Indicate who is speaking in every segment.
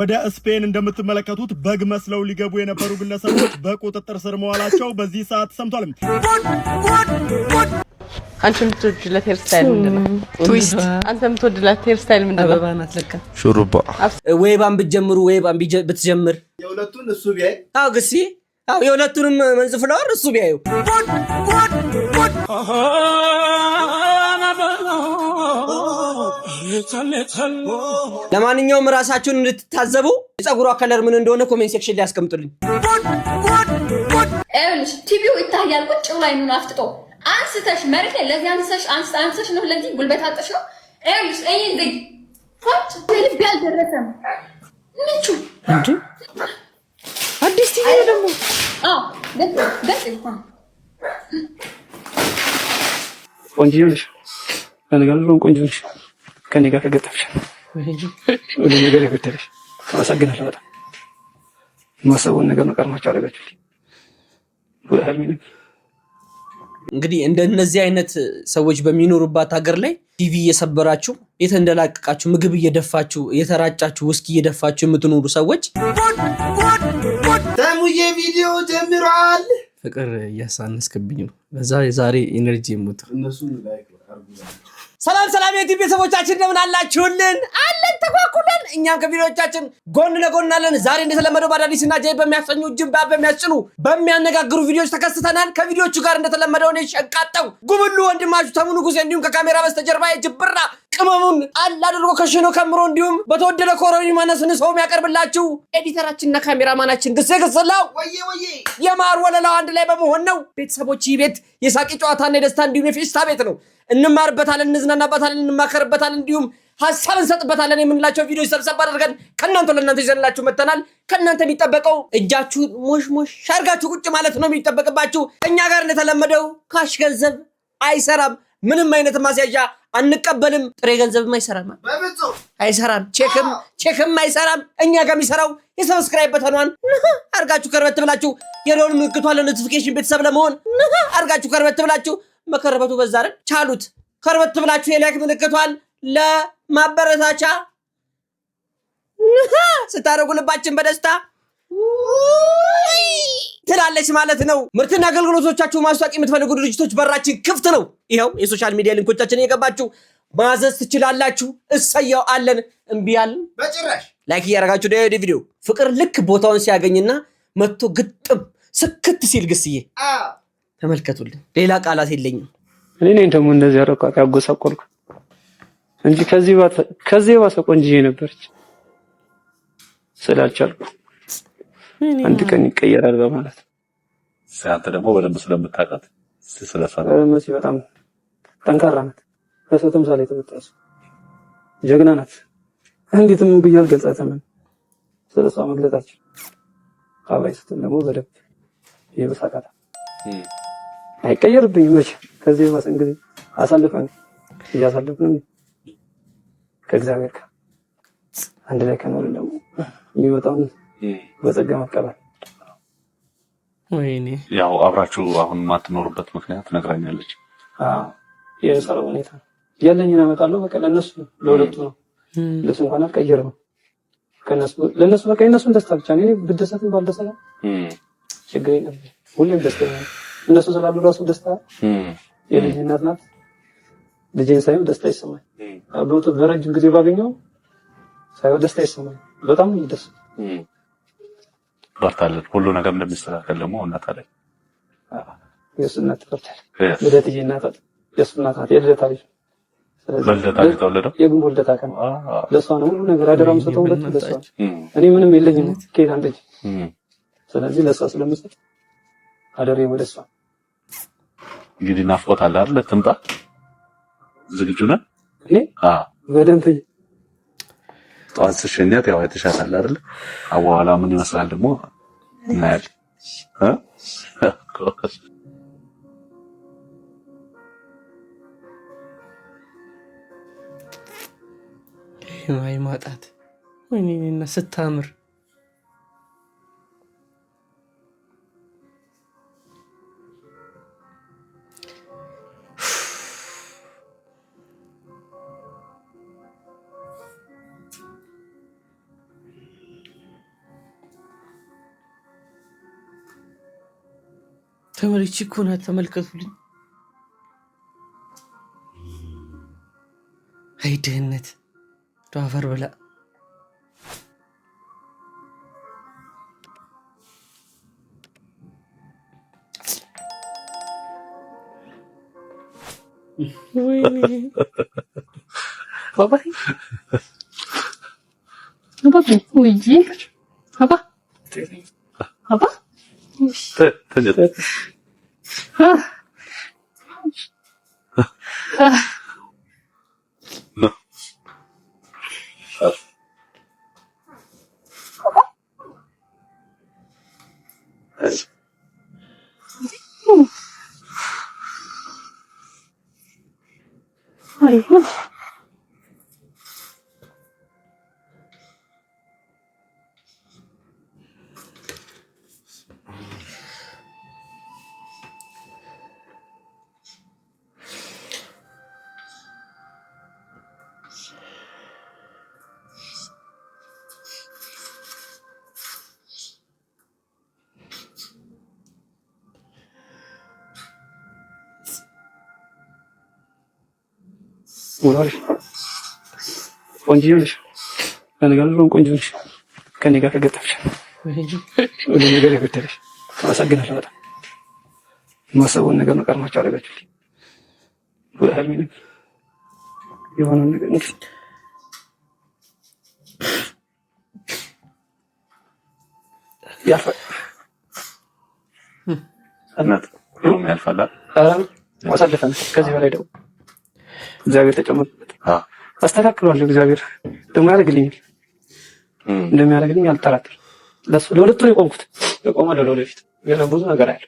Speaker 1: ወደ ስፔን እንደምትመለከቱት በግ መስለው ሊገቡ የነበሩ ግለሰቦች በቁጥጥር ስር መዋላቸው በዚህ ሰዓት ሰምቷል።
Speaker 2: አንቺም ትወድላት ሄር ስታይል ምንድነው? ትዊስት። አንተም ትወድላት ሄር ስታይል ምንድነው?
Speaker 3: አበባ ናት ለካ።
Speaker 4: ሹሩባ
Speaker 3: ወይባን ብትጀምሩ ወይባን ብትጀምር
Speaker 1: የሁለቱን እሱ ቢያይ
Speaker 3: ግሲ የሁለቱንም መንዝ ፍላወር እሱ ቢያዩ ለማንኛውም ራሳችሁን እንድትታዘቡ የፀጉሯ ከለር ምን እንደሆነ ኮሜንት ሴክሽን ላይ አስቀምጡልኝ።
Speaker 5: ኤልሽ ቲቪው ይታያል ቁጭ ብላይ ምን አፍጥጦ አንስተሽ መሬት ላይ ለዚህ አንስተሽ ነው ለዚህ ጉልበት አጥሽ ነው። ኤልሽ እይ እንግዲህ ፎት ልብ ያልደረሰም ምንቹ
Speaker 3: እንዴ አዲስ ቲቪ ነው ደግሞ
Speaker 5: ደስ
Speaker 6: ቆንጆ ነሽ ለነገሩ ቆንጆ ነሽ ከኔ ጋር ተገጠምሽ ወደ ነገር ይፈተሽ አመሰግናለሁ በጣም ማሰቡን ነገር ነው ቀርማችሁ አደረጋችሁልኝ ወደ ሀልሚን
Speaker 3: እንግዲህ እንደነዚህ አይነት ሰዎች በሚኖሩባት ሀገር ላይ ቲቪ እየሰበራችሁ የተንደላቀቃችሁ ምግብ እየደፋችሁ የተራጫችሁ ውስኪ እየደፋችሁ የምትኖሩ ሰዎች
Speaker 1: ተሙዬ ቪዲዮ ጀምሯል።
Speaker 3: ፍቅር እያሳነስክብኝ ነው። በዛ የዛሬ ኢነርጂ የሞት
Speaker 1: እነሱን ላይክ አርጉ።
Speaker 3: ሰላም የቲቪ ቤተሰቦቻችን እንደምን አላችሁልን? አለን ተኳኩለን እኛም ከቪዲዮዎቻችን ጎን ለጎን አለን። ዛሬ እንደተለመደው ባዳዲስና ጃይ በሚያሰኙ ጅምባ በሚያስጭኑ በሚያነጋግሩ ቪዲዮዎች ተከስተናል። ከቪዲዮቹ ጋር እንደተለመደው ነው ሸቃጣው ጉብሉ ወንድማችሁ ተሙኑ ጉዜ እንዲሁም ከካሜራ በስተጀርባ የጅብራ ቅመሙን አላድርጎ ከሽኖ ከምሮ እንዲሁም በተወደደ ኮሮኒ ማነሱን ሰው የሚያቀርብላችሁ ኤዲተራችንና ካሜራማናችን ግስግስላው ወዬ የማር ወለላው አንድ ላይ በመሆን ነው። ቤተሰቦች ቤት የሳቂ ጨዋታና የደስታ እንዲሁም የፌስታ ቤት ነው። እንማርበታለን፣ እንዝናናበታለን፣ እንማከርበታለን እንዲሁም ሐሳብ እንሰጥበታለን የምንላቸው ቪዲዮ ሰብሰብ አድርገን ከናንተ ለናንተ ይዘንላችሁ መተናል። ከናንተ የሚጠበቀው እጃችሁን ሞሽ አርጋችሁ ቁጭ ማለት ነው የሚጠበቅባችሁ። እኛ ጋር እንደተለመደው ካሽ ገንዘብ አይሰራም። ምንም አይነት ማስያዣ አንቀበልም። ጥሬ ገንዘብም አይሰራም። ቼክም አይሰራም። እኛ ጋር የሚሰራው የሰብስክራይብ በተኗን አርጋችሁ ከርበት ብላችሁ የደወል ምልክቷን ለኖቲፊኬሽን ቤተሰብ ለመሆን አርጋችሁ ከርበት ብላችሁ መከረበቱ በዛ አይደል ቻሉት። ከርበት ብላችሁ የላይክ ምልክቷን ለማበረታቻ ስታረጉ ልባችን በደስታ ትላለች ማለት ነው። ምርትና አገልግሎቶቻችሁ ማስታወቅ የምትፈልጉ ድርጅቶች በራችን ክፍት ነው። ይሄው የሶሻል ሚዲያ ሊንኮቻችን እየገባችሁ ማዘዝ ትችላላችሁ። እሰየው አለን እምቢያለን በጭራሽ ላይክ ያረጋችሁ ደው ቪዲዮ ፍቅር ልክ ቦታውን ሲያገኝና መጥቶ ግጥም ስክት ሲል ግስዬ ተመልከቱልን። ሌላ ቃላት የለኝም።
Speaker 6: እኔ ነኝ ደግሞ እንደዚህ ያረኳት ያጎሳቆልኩ እንጂ ከዚህ ባሰ ቆንጆዬ ነበረች ስላልቻልኩ አንድ ቀን ይቀየራል በማለት
Speaker 4: አንተ ደግሞ በደንብ ስለምታውቃት ስለሰራ
Speaker 6: መሲ በጣም ጠንካራ ናት። ለሰው ተምሳሌ ተመጣጣች ጀግና ናት። እንዴትም ብያል ገልጻታም ስለሷ መግለጻችን አባይ ስትል ደግሞ በደንብ ይበሳቃታ አይቀየርብኝም መቼ ከዚህ ባሰ እንግዲህ እያሳለፍን ከእግዚአብሔር ጋር አንድ ላይ ከኖርን ደግሞ የሚመጣውን በጸጋ መቀበል።
Speaker 3: ወይኔ
Speaker 4: ያው አብራችሁ አሁን ማትኖርበት ምክንያት ነግራኛለች።
Speaker 6: የሰራው ሁኔታ ያለኝን አመጣለሁ በቃ ለነሱ ለሁለቱ ነው። ለሱ እንኳን አልቀየርም ለነሱ በቃ የነሱን ደስታ ብቻ ነው። ብደሰትም ባልደሰትም ችግር የለም። ሁሌም ደስተኛ ነኝ። እነሱ ስላሉ ራሱ ደስታ የልጅ እናት ናት። ልጄን ሳይሆን ደስታ ይሰማኝ። አብሮት በረጅም ጊዜ ባገኘው ሳይሆን ደስታ ይሰማኝ። በጣም ደስ
Speaker 4: በርታለት። ሁሉ ነገር እንደሚስተካከል ደግሞ እናት አለኝ።
Speaker 6: የእሱ እናት ተፈርታል። ልደትዬ እናት የእሱ እናት የልደታ ልጅ
Speaker 4: በልደታ ተወለደው
Speaker 6: የግንቦት ልደታ ቀን ለሷ ነው ሁሉ ነገር አደራም ሰጠው ሁለት ለሷ። እኔ ምንም የለኝም ከየት አንደጅ። ስለዚህ ለሷ ስለምሰጥ አደሬ ወደሷ።
Speaker 4: እንግዲህ ናፍቆት አለ አይደል? ትምጣ። ዝግጁ ነህ?
Speaker 6: እኔ በደንብ
Speaker 4: ጠዋት ስሸኛት ያው የተሻለ አይደል? በኋላ ምን ይመስላል ደግሞ እናያለን።
Speaker 3: ማይ ማጣት ወይኔና ስታምር
Speaker 2: ተመልቺ ኮና ተመልከቱልኝ። አይ ድህነት ዳፈር ብላ ወይኔ ባባ
Speaker 5: ውይ ባባ ባባ
Speaker 4: ተጀት
Speaker 6: ወራሽ ቆንጆ ነሽ ለነገሩ ቆንጆ ነሽ ከኔ ጋር ተገጠምሽ ወደ ነገር ይፈተሽ አመሰግናለሁ በጣም ማሰቡን ነገር ነው ቀርማችሁ አደረጋችሁልኝ ወደ ህልሜ ነገር የሆነ ነገር ነው ያፈ
Speaker 4: እናት ሁሉም ያልፋል
Speaker 6: ማሳለፈን ከዚህ በላይ ደግሞ እግዚአብሔር ተጨመረበት አስተካክሏል እግዚአብሔር ደግሞ ያደርግልኛል እንደሚያደርግልኝ አልጠራጠርም ለሱ ለሁለቱ ነው የቆምኩት እቆማለሁ ለወደፊት ገና ብዙ ነገር አለ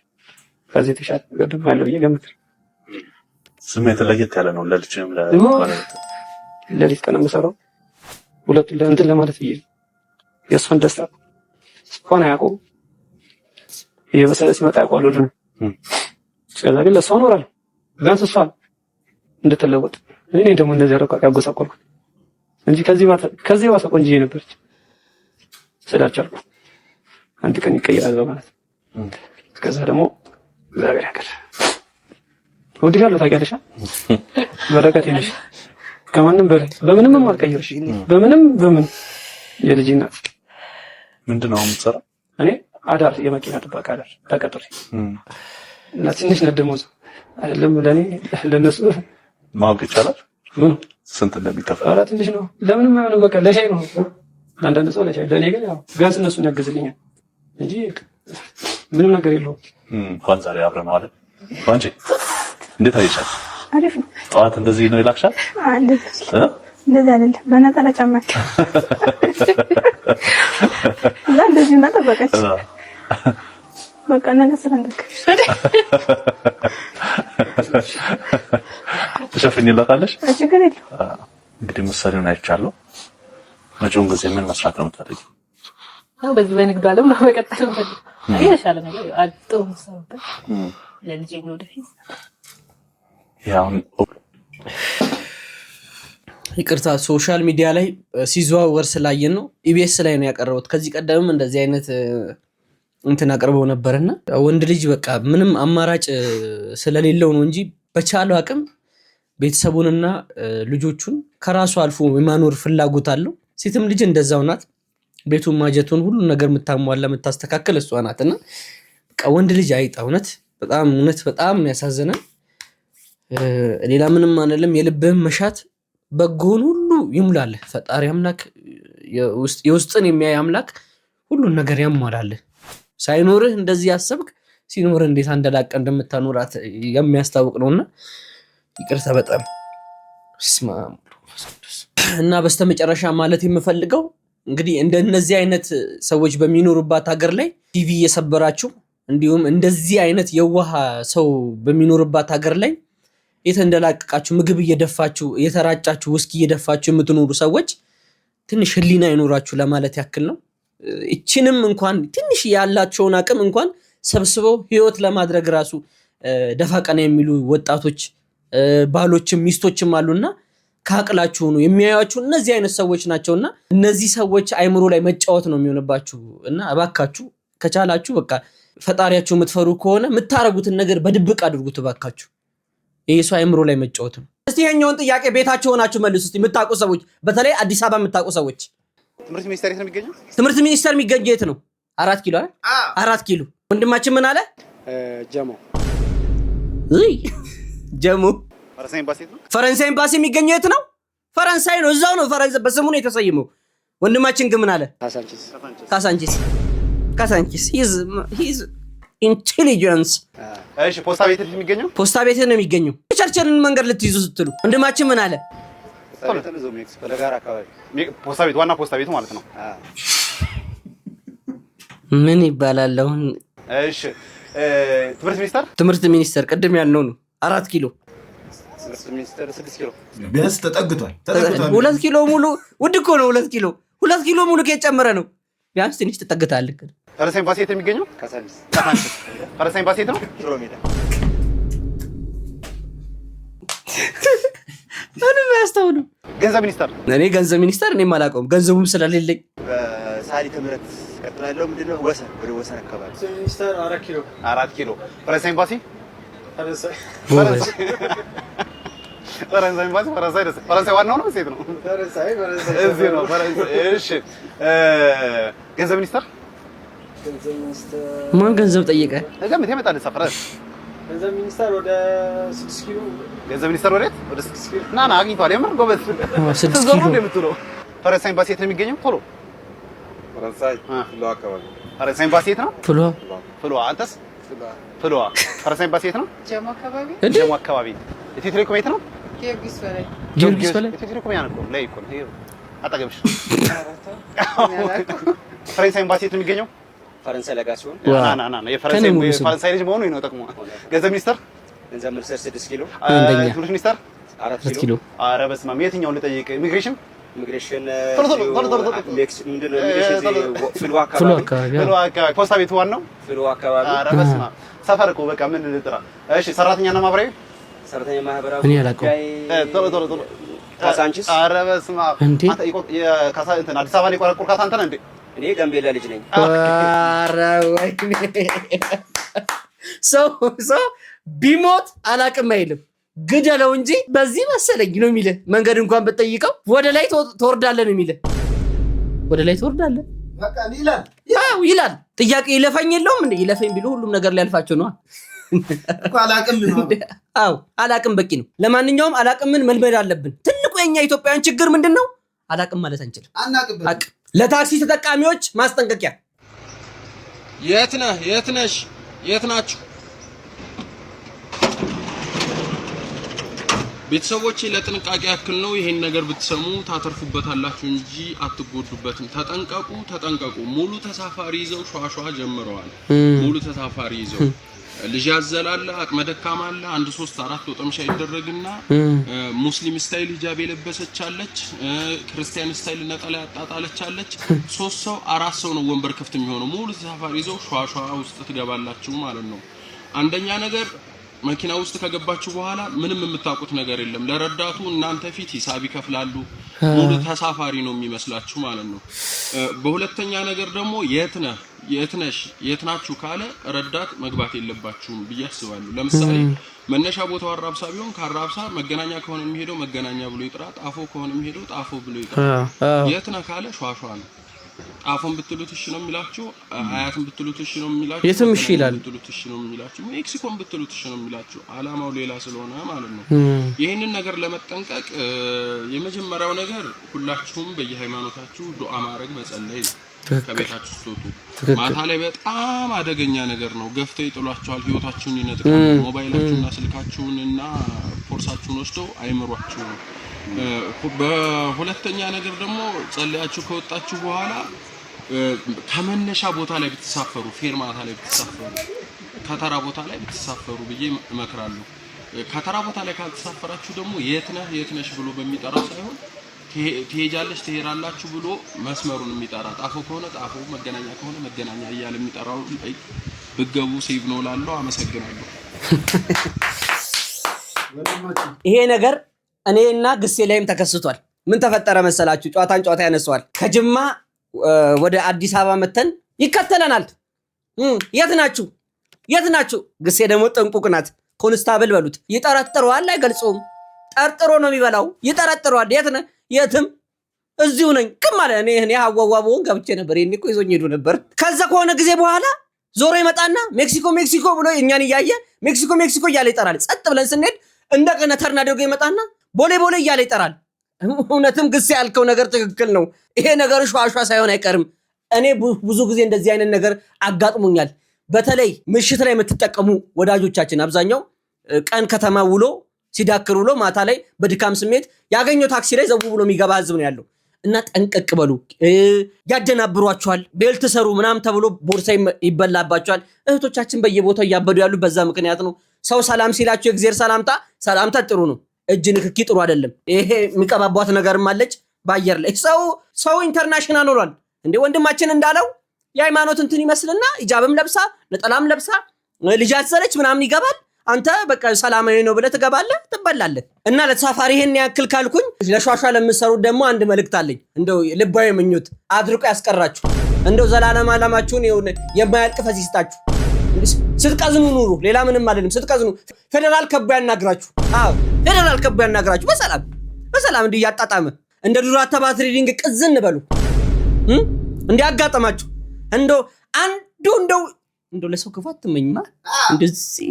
Speaker 6: ከዚህ ተሻለ ነገር ደግሞ አለ ብዬ ገምታለሁ
Speaker 4: ስሜት ለየት ያለ ነው ለልጅም ለባለቤት
Speaker 6: ለሊት ቀን የምሰራው ሁለቱ ለእንትን ለማለት ብዬ የእሷን ደስታ ስኳን አያውቁም የበሰለ ሲመጣ ያውቀዋል ሁሉ ስለዛ ግን ለእሷ እኖራለሁ ቢያንስ እሷ እንድትለወጥ እኔ ደግሞ እንደዚህ አረቃ ያጎሳቆልኩት እንጂ ከዚህ ባሰ ቆንጆ ነበርች ስላቻልኩ አንድ ቀን ይቀየራል ማለት ከዛ ደግሞ እግዚአብሔር ያቀር ወዲያለው ታውቂያለሽ በረከት ነሽ ከማንም በላይ በምንም አልቀየርሽ በምን የልጅ እናት
Speaker 4: ምንድነው የምትሰራው
Speaker 6: እኔ አዳር የመኪና ጥበቃ አዳር ተቀጥሬ እና ትንሽ ነደሞዝ አይደለም ለኔ ለነሱ
Speaker 4: ማወቅ ይቻላል ስንት እንደሚከፈል
Speaker 6: ኧረ ትንሽ ነው ለምንም አይሆንም በቃ ለሻይ ነው አንዳንድ ሰው ለሻይ ለኔ ግን ያው ቢያንስ እነሱን ያገዝልኛል እንጂ ምንም ነገር የለውም
Speaker 4: እንኳን ዛሬ አብረን ማለት አንቺ እንዴት አይቻል
Speaker 7: አሪፍ ነው
Speaker 4: ጠዋት እንደዚህ ነው ይላክሻል
Speaker 7: እንደዚህ አይደለም በነጠላ ጫማች እንደዚህ ነው ተበቀች በቃ ነገ ስራ እንደከሽ
Speaker 4: ተሸፍኝላታለሽ
Speaker 7: ችግር የለም
Speaker 4: እንግዲህ ምሳሌውን አይቻለሁ መጪውን ጊዜ ምን መስራት ነው የምታደርጊው
Speaker 2: አው በዚህ በንግዱ ዓለም ነው መቀጠል ነው አይሻለ ነገር አጥቶ ሰውበት ለልጅ ነው ወደፊት
Speaker 4: ያው
Speaker 3: ይቅርታ ሶሻል ሚዲያ ላይ ሲዘዋወር ስላየን ነው ኢቢኤስ ላይ ነው ያቀረቡት ከዚህ ቀደምም እንደዚህ አይነት እንትን አቀርበው ነበርና ወንድ ልጅ በቃ ምንም አማራጭ ስለሌለው ነው እንጂ በቻለው አቅም ቤተሰቡንና ልጆቹን ከራሱ አልፎ የማኖር ፍላጎት አለው ሴትም ልጅ እንደዛው ናት ቤቱን ማጀቱን ሁሉ ነገር የምታሟላ የምታስተካክል እሷ ናትና በቃ ወንድ ልጅ አይጣ እውነት በጣም ያሳዝናል ሌላ ምንም አንልም የልብህን መሻት በጎን ሁሉ ይሙላል ፈጣሪ አምላክ የውስጥን የሚያይ አምላክ ሁሉን ነገር ያሟላል ሳይኖርህ እንደዚህ ያሰብክ ሲኖርህ እንዴት አንደላቀ እንደምታኖራት የሚያስታውቅ ነውና ይቅርታ በጣም እና በስተመጨረሻ ማለት የምፈልገው እንግዲህ እንደነዚህ አይነት ሰዎች በሚኖሩባት ሀገር ላይ ቲቪ እየሰበራችሁ እንዲሁም እንደዚህ አይነት የዋህ ሰው በሚኖርባት ሀገር ላይ የተንደላቀቃችሁ ምግብ እየደፋችሁ የተራጫችሁ ውስኪ እየደፋችሁ የምትኖሩ ሰዎች ትንሽ ህሊና ይኖራችሁ ለማለት ያክል ነው እቺንም እንኳን ትንሽ ያላቸውን አቅም እንኳን ሰብስበው ህይወት ለማድረግ ራሱ ደፋ ቀና የሚሉ ወጣቶች ባሎችም ሚስቶችም አሉና ካቅላችሁ ነው የሚያዩአችሁ እነዚህ አይነት ሰዎች ናቸውና እነዚህ ሰዎች አይምሮ ላይ መጫወት ነው የሚሆንባችሁ እና እባካችሁ ከቻላችሁ በቃ ፈጣሪያችሁ የምትፈሩ ከሆነ የምታረጉትን ነገር በድብቅ አድርጉት ባካችሁ። ይሄ ሰው አይምሮ ላይ መጫወት ነው። እስቲ ይሄኛውን ጥያቄ ቤታችሁ ሆናችሁ መልሱ እስቲ የምታውቁ ሰዎች፣ በተለይ አዲስ አበባ የምታውቁ ሰዎች።
Speaker 8: ትምህርት ሚኒስቴር የት ነው የሚገኘው?
Speaker 3: ትምህርት ሚኒስቴር የሚገኘው የት ነው? 4 ኪሎ አይደል? 4 ኪሎ። ወንድማችን ምን አለ?
Speaker 8: ጀሞ
Speaker 3: ጀሞ
Speaker 8: ፈረንሳይ ኤምባሲ ነው።
Speaker 3: ፈረንሳይ ኤምባሲ የሚገኘው የት ነው? ፈረንሳይ ነው፣ እዛው ነው። ፈረንሳይ በስሙ ነው የተሰየመው። ወንድማችን ግን ምን አለ? ካሳንቺስ ሂዝ ኢንቴሊጀንስ።
Speaker 8: እሺ ፖስታ ቤት ነው የሚገኘው?
Speaker 3: ፖስታ ቤት ነው የሚገኘው። ቸርችልን መንገድ ልትይዙ ስትሉ ወንድማችን ምን አለ?
Speaker 8: ፖስታ ቤት ዋና ፖስታ ቤቱ ማለት ነው።
Speaker 3: ምን ይባላል አሁን?
Speaker 8: እሺ ትምህርት ሚኒስቴር?
Speaker 3: ትምህርት ሚኒስቴር ቅድም ያልነው ነው። 4 ኪሎ።
Speaker 8: ትምህርት ሚኒስቴር 6 ኪሎ
Speaker 1: ቢያንስ ተጠግቷል።
Speaker 3: 2 ኪሎ ሙሉ ውድ እኮ ነው። 2 ኪሎ ሙሉ ከጨመረ ነው። ቢያንስ ትንሽ ተጠግታለህ።
Speaker 8: ፈረንሳይ ኤምባሲ የት ነው የሚገኘው? ካሳንቺስ። ፈረንሳይ ኤምባሲ የት ነው? ሽሮ ሜዳ።
Speaker 3: ምንም ያስተውሉ።
Speaker 8: ገንዘብ ሚኒስቴር?
Speaker 3: እኔ ገንዘብ ሚኒስቴር እኔም አላውቀውም፣ ገንዘቡም ስለሌለኝ።
Speaker 8: በሳሊተ ምህረት ቀጥላለሁ። ምንድነው ወሰን፣ ወደ ወሰን አካባቢ። ሚኒስቴር 4 ኪሎ። ፈረንሳይ ኤምባሲ? ፈረንሳይ ኤምባሲ ፈረንሳይ ዋናው ነው ሴት ነው? ፈረንሳይ እዚህ ነው ፈረንሳይ። እሺ ገንዘብ ሚኒስቴር?
Speaker 3: ማን ገንዘብ ጠየቀ?
Speaker 8: ገንዘብ ይመጣል ሰፈረ።
Speaker 6: ገንዘብ ሚኒስቴር ወደ 6 ኪሎ።
Speaker 8: ገንዘብ ሚኒስቴር ወዴት? ወደ 6 ኪሎ። ና አግኝቷል። የምር ጎበዝ።
Speaker 3: 6 ኪሎ
Speaker 8: እንደምትለው። ፈረንሳይ ኤምባሲ የት ነው የሚገኘው? ቶሎ ፈረንሳይ ፍሎ አካባቢ። ፈረንሳይ ኤምባሲ የት ነው? ፍሎ። አንተስ? ፍሎ። ፈረንሳይ ኤምባሲ የት ነው? ጀሞ አካባቢ። ጀሞ አካባቢ። ኢትዮ ቴሌኮም የት ነው? ጊዮርጊስ በላይ። ኢትዮ ቴሌኮም ያን እኮ ላይ እኮ ነው አጠገብሽ። ፈረንሳይ ኤምባሲ የት ነው የሚገኘው? ፈረንሳይ ለጋ ሲሆን ና የፈረንሳይ ልጅ መሆኑ ነው ጠቅሞ። ገንዘብ ሚኒስቴር? ገንዘብ ሚኒስቴር 6 ኪሎ። ትምህርት ሚኒስቴር 4 ኪሎ። ኧረ በስመ አብ የትኛውን ልጠይቅ? ኢሚግሬሽን ፍሎ አካባቢ። ፖስታ ቤቱ ዋናው ፍሎ አካባቢ። ኧረ በስመ አብ ሰፈር እኮ በቃ ምን ልጥራ? እሺ ሰራተኛና ማህበራዊ? ሰራተኛ ማህበራዊ እኔ አላውቀውም። ቶሎ ካሳንቺስ? ኧረ በስመ አብ አዲስ አበባን የቆረቆርካት አንተ ነህ እንዴ? እኔ ጋምቤላ ልጅ ነኝ።
Speaker 3: ኧረ ወይኔ ሰው ቢሞት አላቅም አይልም፣ ግደለው እንጂ በዚህ መሰለኝ ነው የሚልህ። መንገድ እንኳን ብትጠይቀው ወደ ላይ ትወርዳለህ ነው የሚልህ። ወደ ላይ ትወርዳለህ በቃ ይላል። ያው ይላል። ጥያቄ ይለፈኝ የለውም እንዴ? ይለፈኝ ቢሉ ሁሉም ነገር ሊያልፋቸው ነው እኮ። አላቅም ነው። አዎ አላቅም በቂ ነው። ለማንኛውም አላቅምን መልመድ አለብን። ትልቁ የኛ ኢትዮጵያውያን ችግር ምንድነው? አላቅም ማለት አንችልም። አናቅም። ለታክሲ ተጠቃሚዎች ማስጠንቀቂያ።
Speaker 9: የት ነህ? የት ነሽ? የት ናችሁ? ቤተሰቦቼ ለጥንቃቄ ያክል ነው ይሄን ነገር ብትሰሙ ታተርፉበታላችሁ እንጂ አትጎዱበትም። ተጠንቀቁ። ሙሉ ተሳፋሪ ይዘው ሸዋሸዋ ጀምረዋል። ሙሉ ተሳፋሪ ይዘው ልጅ ያዘላለ አቅመ ደካማ አለ። 1 3 4 ወጠምሻ ይደረግና ሙስሊም ስታይል ሂጃብ የለበሰች አለች፣ ክርስቲያን ስታይል ነጠላ ያጣጣለች አለች። 3 ሰው 4 ሰው ነው ወንበር ክፍት የሚሆነው። ሙሉ ተሳፋሪ ይዘው ሸዋሸዋ ውስጥ ትገባላችሁ ማለት ነው። አንደኛ ነገር መኪና ውስጥ ከገባችሁ በኋላ ምንም የምታውቁት ነገር የለም። ለረዳቱ እናንተ ፊት ሂሳብ ይከፍላሉ። ሙሉ ተሳፋሪ ነው የሚመስላችሁ ማለት ነው። በሁለተኛ ነገር ደግሞ የት ነሽ የት ናችሁ ካለ ረዳት መግባት የለባችሁም ብዬ አስባለሁ። ለምሳሌ መነሻ ቦታው አራብሳ ቢሆን ከአራብሳ መገናኛ ከሆነ የሚሄደው መገናኛ ብሎ ይጥራ፣ ጣፎ ከሆነ የሚሄደው ጣፎ ብሎ ይጥራ። የት ነህ ካለ ሸዋሸዋ ነው። ጣፎን ብትሉት እሺ ነው የሚላችሁ፣ አያትን ብትሉት እሺ ነው የሚላችሁ፣
Speaker 3: የትም እሺ ይላል።
Speaker 9: ብትሉት እሺ ነው የሚላችሁ፣ ሜክሲኮን ብትሉት እሺ ነው የሚላችሁ። አላማው ሌላ ስለሆነ ማለት ነው። ይሄንን ነገር ለመጠንቀቅ የመጀመሪያው ነገር ሁላችሁም በየሃይማኖታችሁ ዱዓ ማድረግ መጸለይ ነው። ከቤታችሁ ስትወጡ ማታ ላይ በጣም አደገኛ ነገር ነው። ገፍተው ይጥሏችኋል፣ ህይወታችሁን ይነጥቃሉ። ሞባይላችሁንና ስልካችሁንና ፖርሳችሁን ወስደው አይምሯችሁ። በሁለተኛ ነገር ደግሞ ጸልያችሁ ከወጣችሁ በኋላ ከመነሻ ቦታ ላይ ብትሳፈሩ፣ ፌርማታ ላይ ብትሳፈሩ፣ ከተራ ቦታ ላይ ብትሳፈሩ ብዬ እመክራለሁ። ከተራ ቦታ ላይ ካልተሳፈራችሁ ደግሞ የት ነሽ ብሎ በሚጠራ ሳይሆን ትሄጃለሽ ትሄዳላችሁ ብሎ መስመሩን የሚጠራ ጣፎ ከሆነ ጣፎ፣ መገናኛ ከሆነ መገናኛ እያለ የሚጠራው ብገቡ ሴቭ ነው እላለሁ። አመሰግናለሁ።
Speaker 3: ይሄ ነገር እኔና ግሴ ላይም ተከስቷል። ምን ተፈጠረ መሰላችሁ? ጨዋታ ያነሳዋል። ከጅማ ወደ አዲስ አበባ መተን ይከተለናል። የት ናችሁ? ግሴ ደግሞ ጥንቁቅ ናት። ኮንስታብል በሉት። ይጠረጥረዋል፣ አይገልጹም። ጠርጥሮ ነው የሚበላው። ይጠረጥረዋል። የትም እዚሁ ነኝ ከማለ እኔ አዋዋቡን ገብቼ ነበር። ይሄን እኮ ይዞኝ ሄዱ ነበር። ከዛ ከሆነ ጊዜ በኋላ ዞሮ ይመጣና ሜክሲኮ ብሎ እኛን እያየ ሜክሲኮ እያለ ይጠራል። ጸጥ ብለን ስንሄድ እንደገና ተርና አድርጎ ይመጣና ቦሌ እያለ ይጠራል። እውነትም ግሴ ያልከው ነገር ትክክል ነው። ይሄ ነገር ሸዋሸዋ ሳይሆን አይቀርም። እኔ ብዙ ጊዜ እንደዚህ አይነት ነገር አጋጥሞኛል። በተለይ ምሽት ላይ የምትጠቀሙ ወዳጆቻችን አብዛኛው ቀን ከተማ ውሎ ሲዳክር ውሎ ማታ ላይ በድካም ስሜት ያገኘው ታክሲ ላይ ዘው ብሎ የሚገባ ህዝብ ነው ያለው እና ጠንቀቅ በሉ። ያደናብሯቸዋል። ቤልት ሰሩ ምናምን ተብሎ ቦርሳ ይበላባቸዋል። እህቶቻችን በየቦታው እያበዱ ያሉ በዛ ምክንያት ነው። ሰው ሰላም ሲላቸው የእግዚአብሔር ሰላምታ ጥሩ ነው። እጅ ንክኪ ጥሩ አይደለም። ይሄ የሚቀባቧት ነገርም አለች በአየር ላይ። ሰው ኢንተርናሽናል ሆኗል እንዴ! ወንድማችን እንዳለው የሃይማኖት እንትን ይመስልና ሂጃብም ለብሳ ነጠላም ለብሳ ልጅ አዘለች ምናምን ይገባል። አንተ በቃ ሰላማዊ ነው ብለህ ትገባለህ፣ ትበላለህ። እና ለተሳፋሪ ይሄን ያክል ካልኩኝ ለሿሿ ለምትሰሩት ደግሞ አንድ መልእክት አለኝ። እንደው ልባዊ ምኞት አድርቆ ያስቀራችሁ። እንደው ዘላለም ዓላማችሁን የማያልቅ ፈስ ይስጣችሁ። ስትቀዝኑ ኑሩ። ሌላ ምንም አይደለም። ስትቀዝኑ ፌደራል ከቦ ያናግራችሁ። አዎ ፌደራል ከቦ ያናግራችሁ። በሰላም እንዲህ ያጣጣመ እንደ ዱራ ተባት ሪዲንግ ቅዝን በሉ እንዲያጋጠማችሁ። እንደው አንዱ እንደው ለሰው ክፋት ትመኝማ እንደዚህ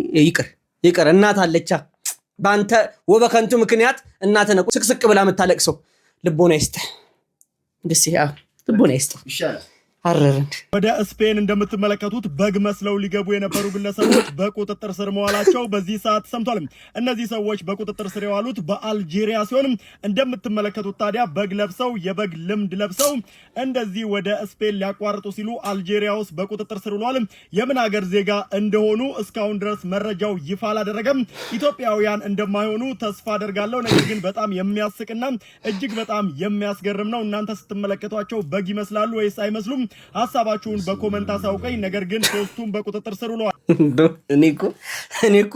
Speaker 3: ይቅር እናት አለቻ ባንተ ወበከንቱ ምክንያት እናት ነው ስቅስቅ ብላ የምታለቅሰው። ልቦና ይስጥ ደስ ልቦና ይስጥ ይሻላል። አረረን
Speaker 1: ወደ ስፔን እንደምትመለከቱት በግ መስለው ሊገቡ የነበሩ ግለሰቦች በቁጥጥር ስር መዋላቸው በዚህ ሰዓት ሰምቷል። እነዚህ ሰዎች በቁጥጥር ስር የዋሉት በአልጄሪያ ሲሆን እንደምትመለከቱት ታዲያ በግ ለብሰው የበግ ልምድ ለብሰው እንደዚህ ወደ ስፔን ሊያቋርጡ ሲሉ አልጄሪያ ውስጥ በቁጥጥር ስር ውለዋል። የምን ሀገር ዜጋ እንደሆኑ እስካሁን ድረስ መረጃው ይፋ አላደረገም። ኢትዮጵያውያን እንደማይሆኑ ተስፋ አደርጋለሁ። ነገር ግን በጣም የሚያስቅና እጅግ በጣም የሚያስገርም ነው። እናንተ ስትመለከቷቸው በግ ይመስላሉ ወይስ አይመስሉም? ሐሳባችሁን በኮሜንት አሳውቀኝ። ነገር ግን ሶስቱም በቁጥጥር ስር ውለዋል።
Speaker 3: እኔ እኮ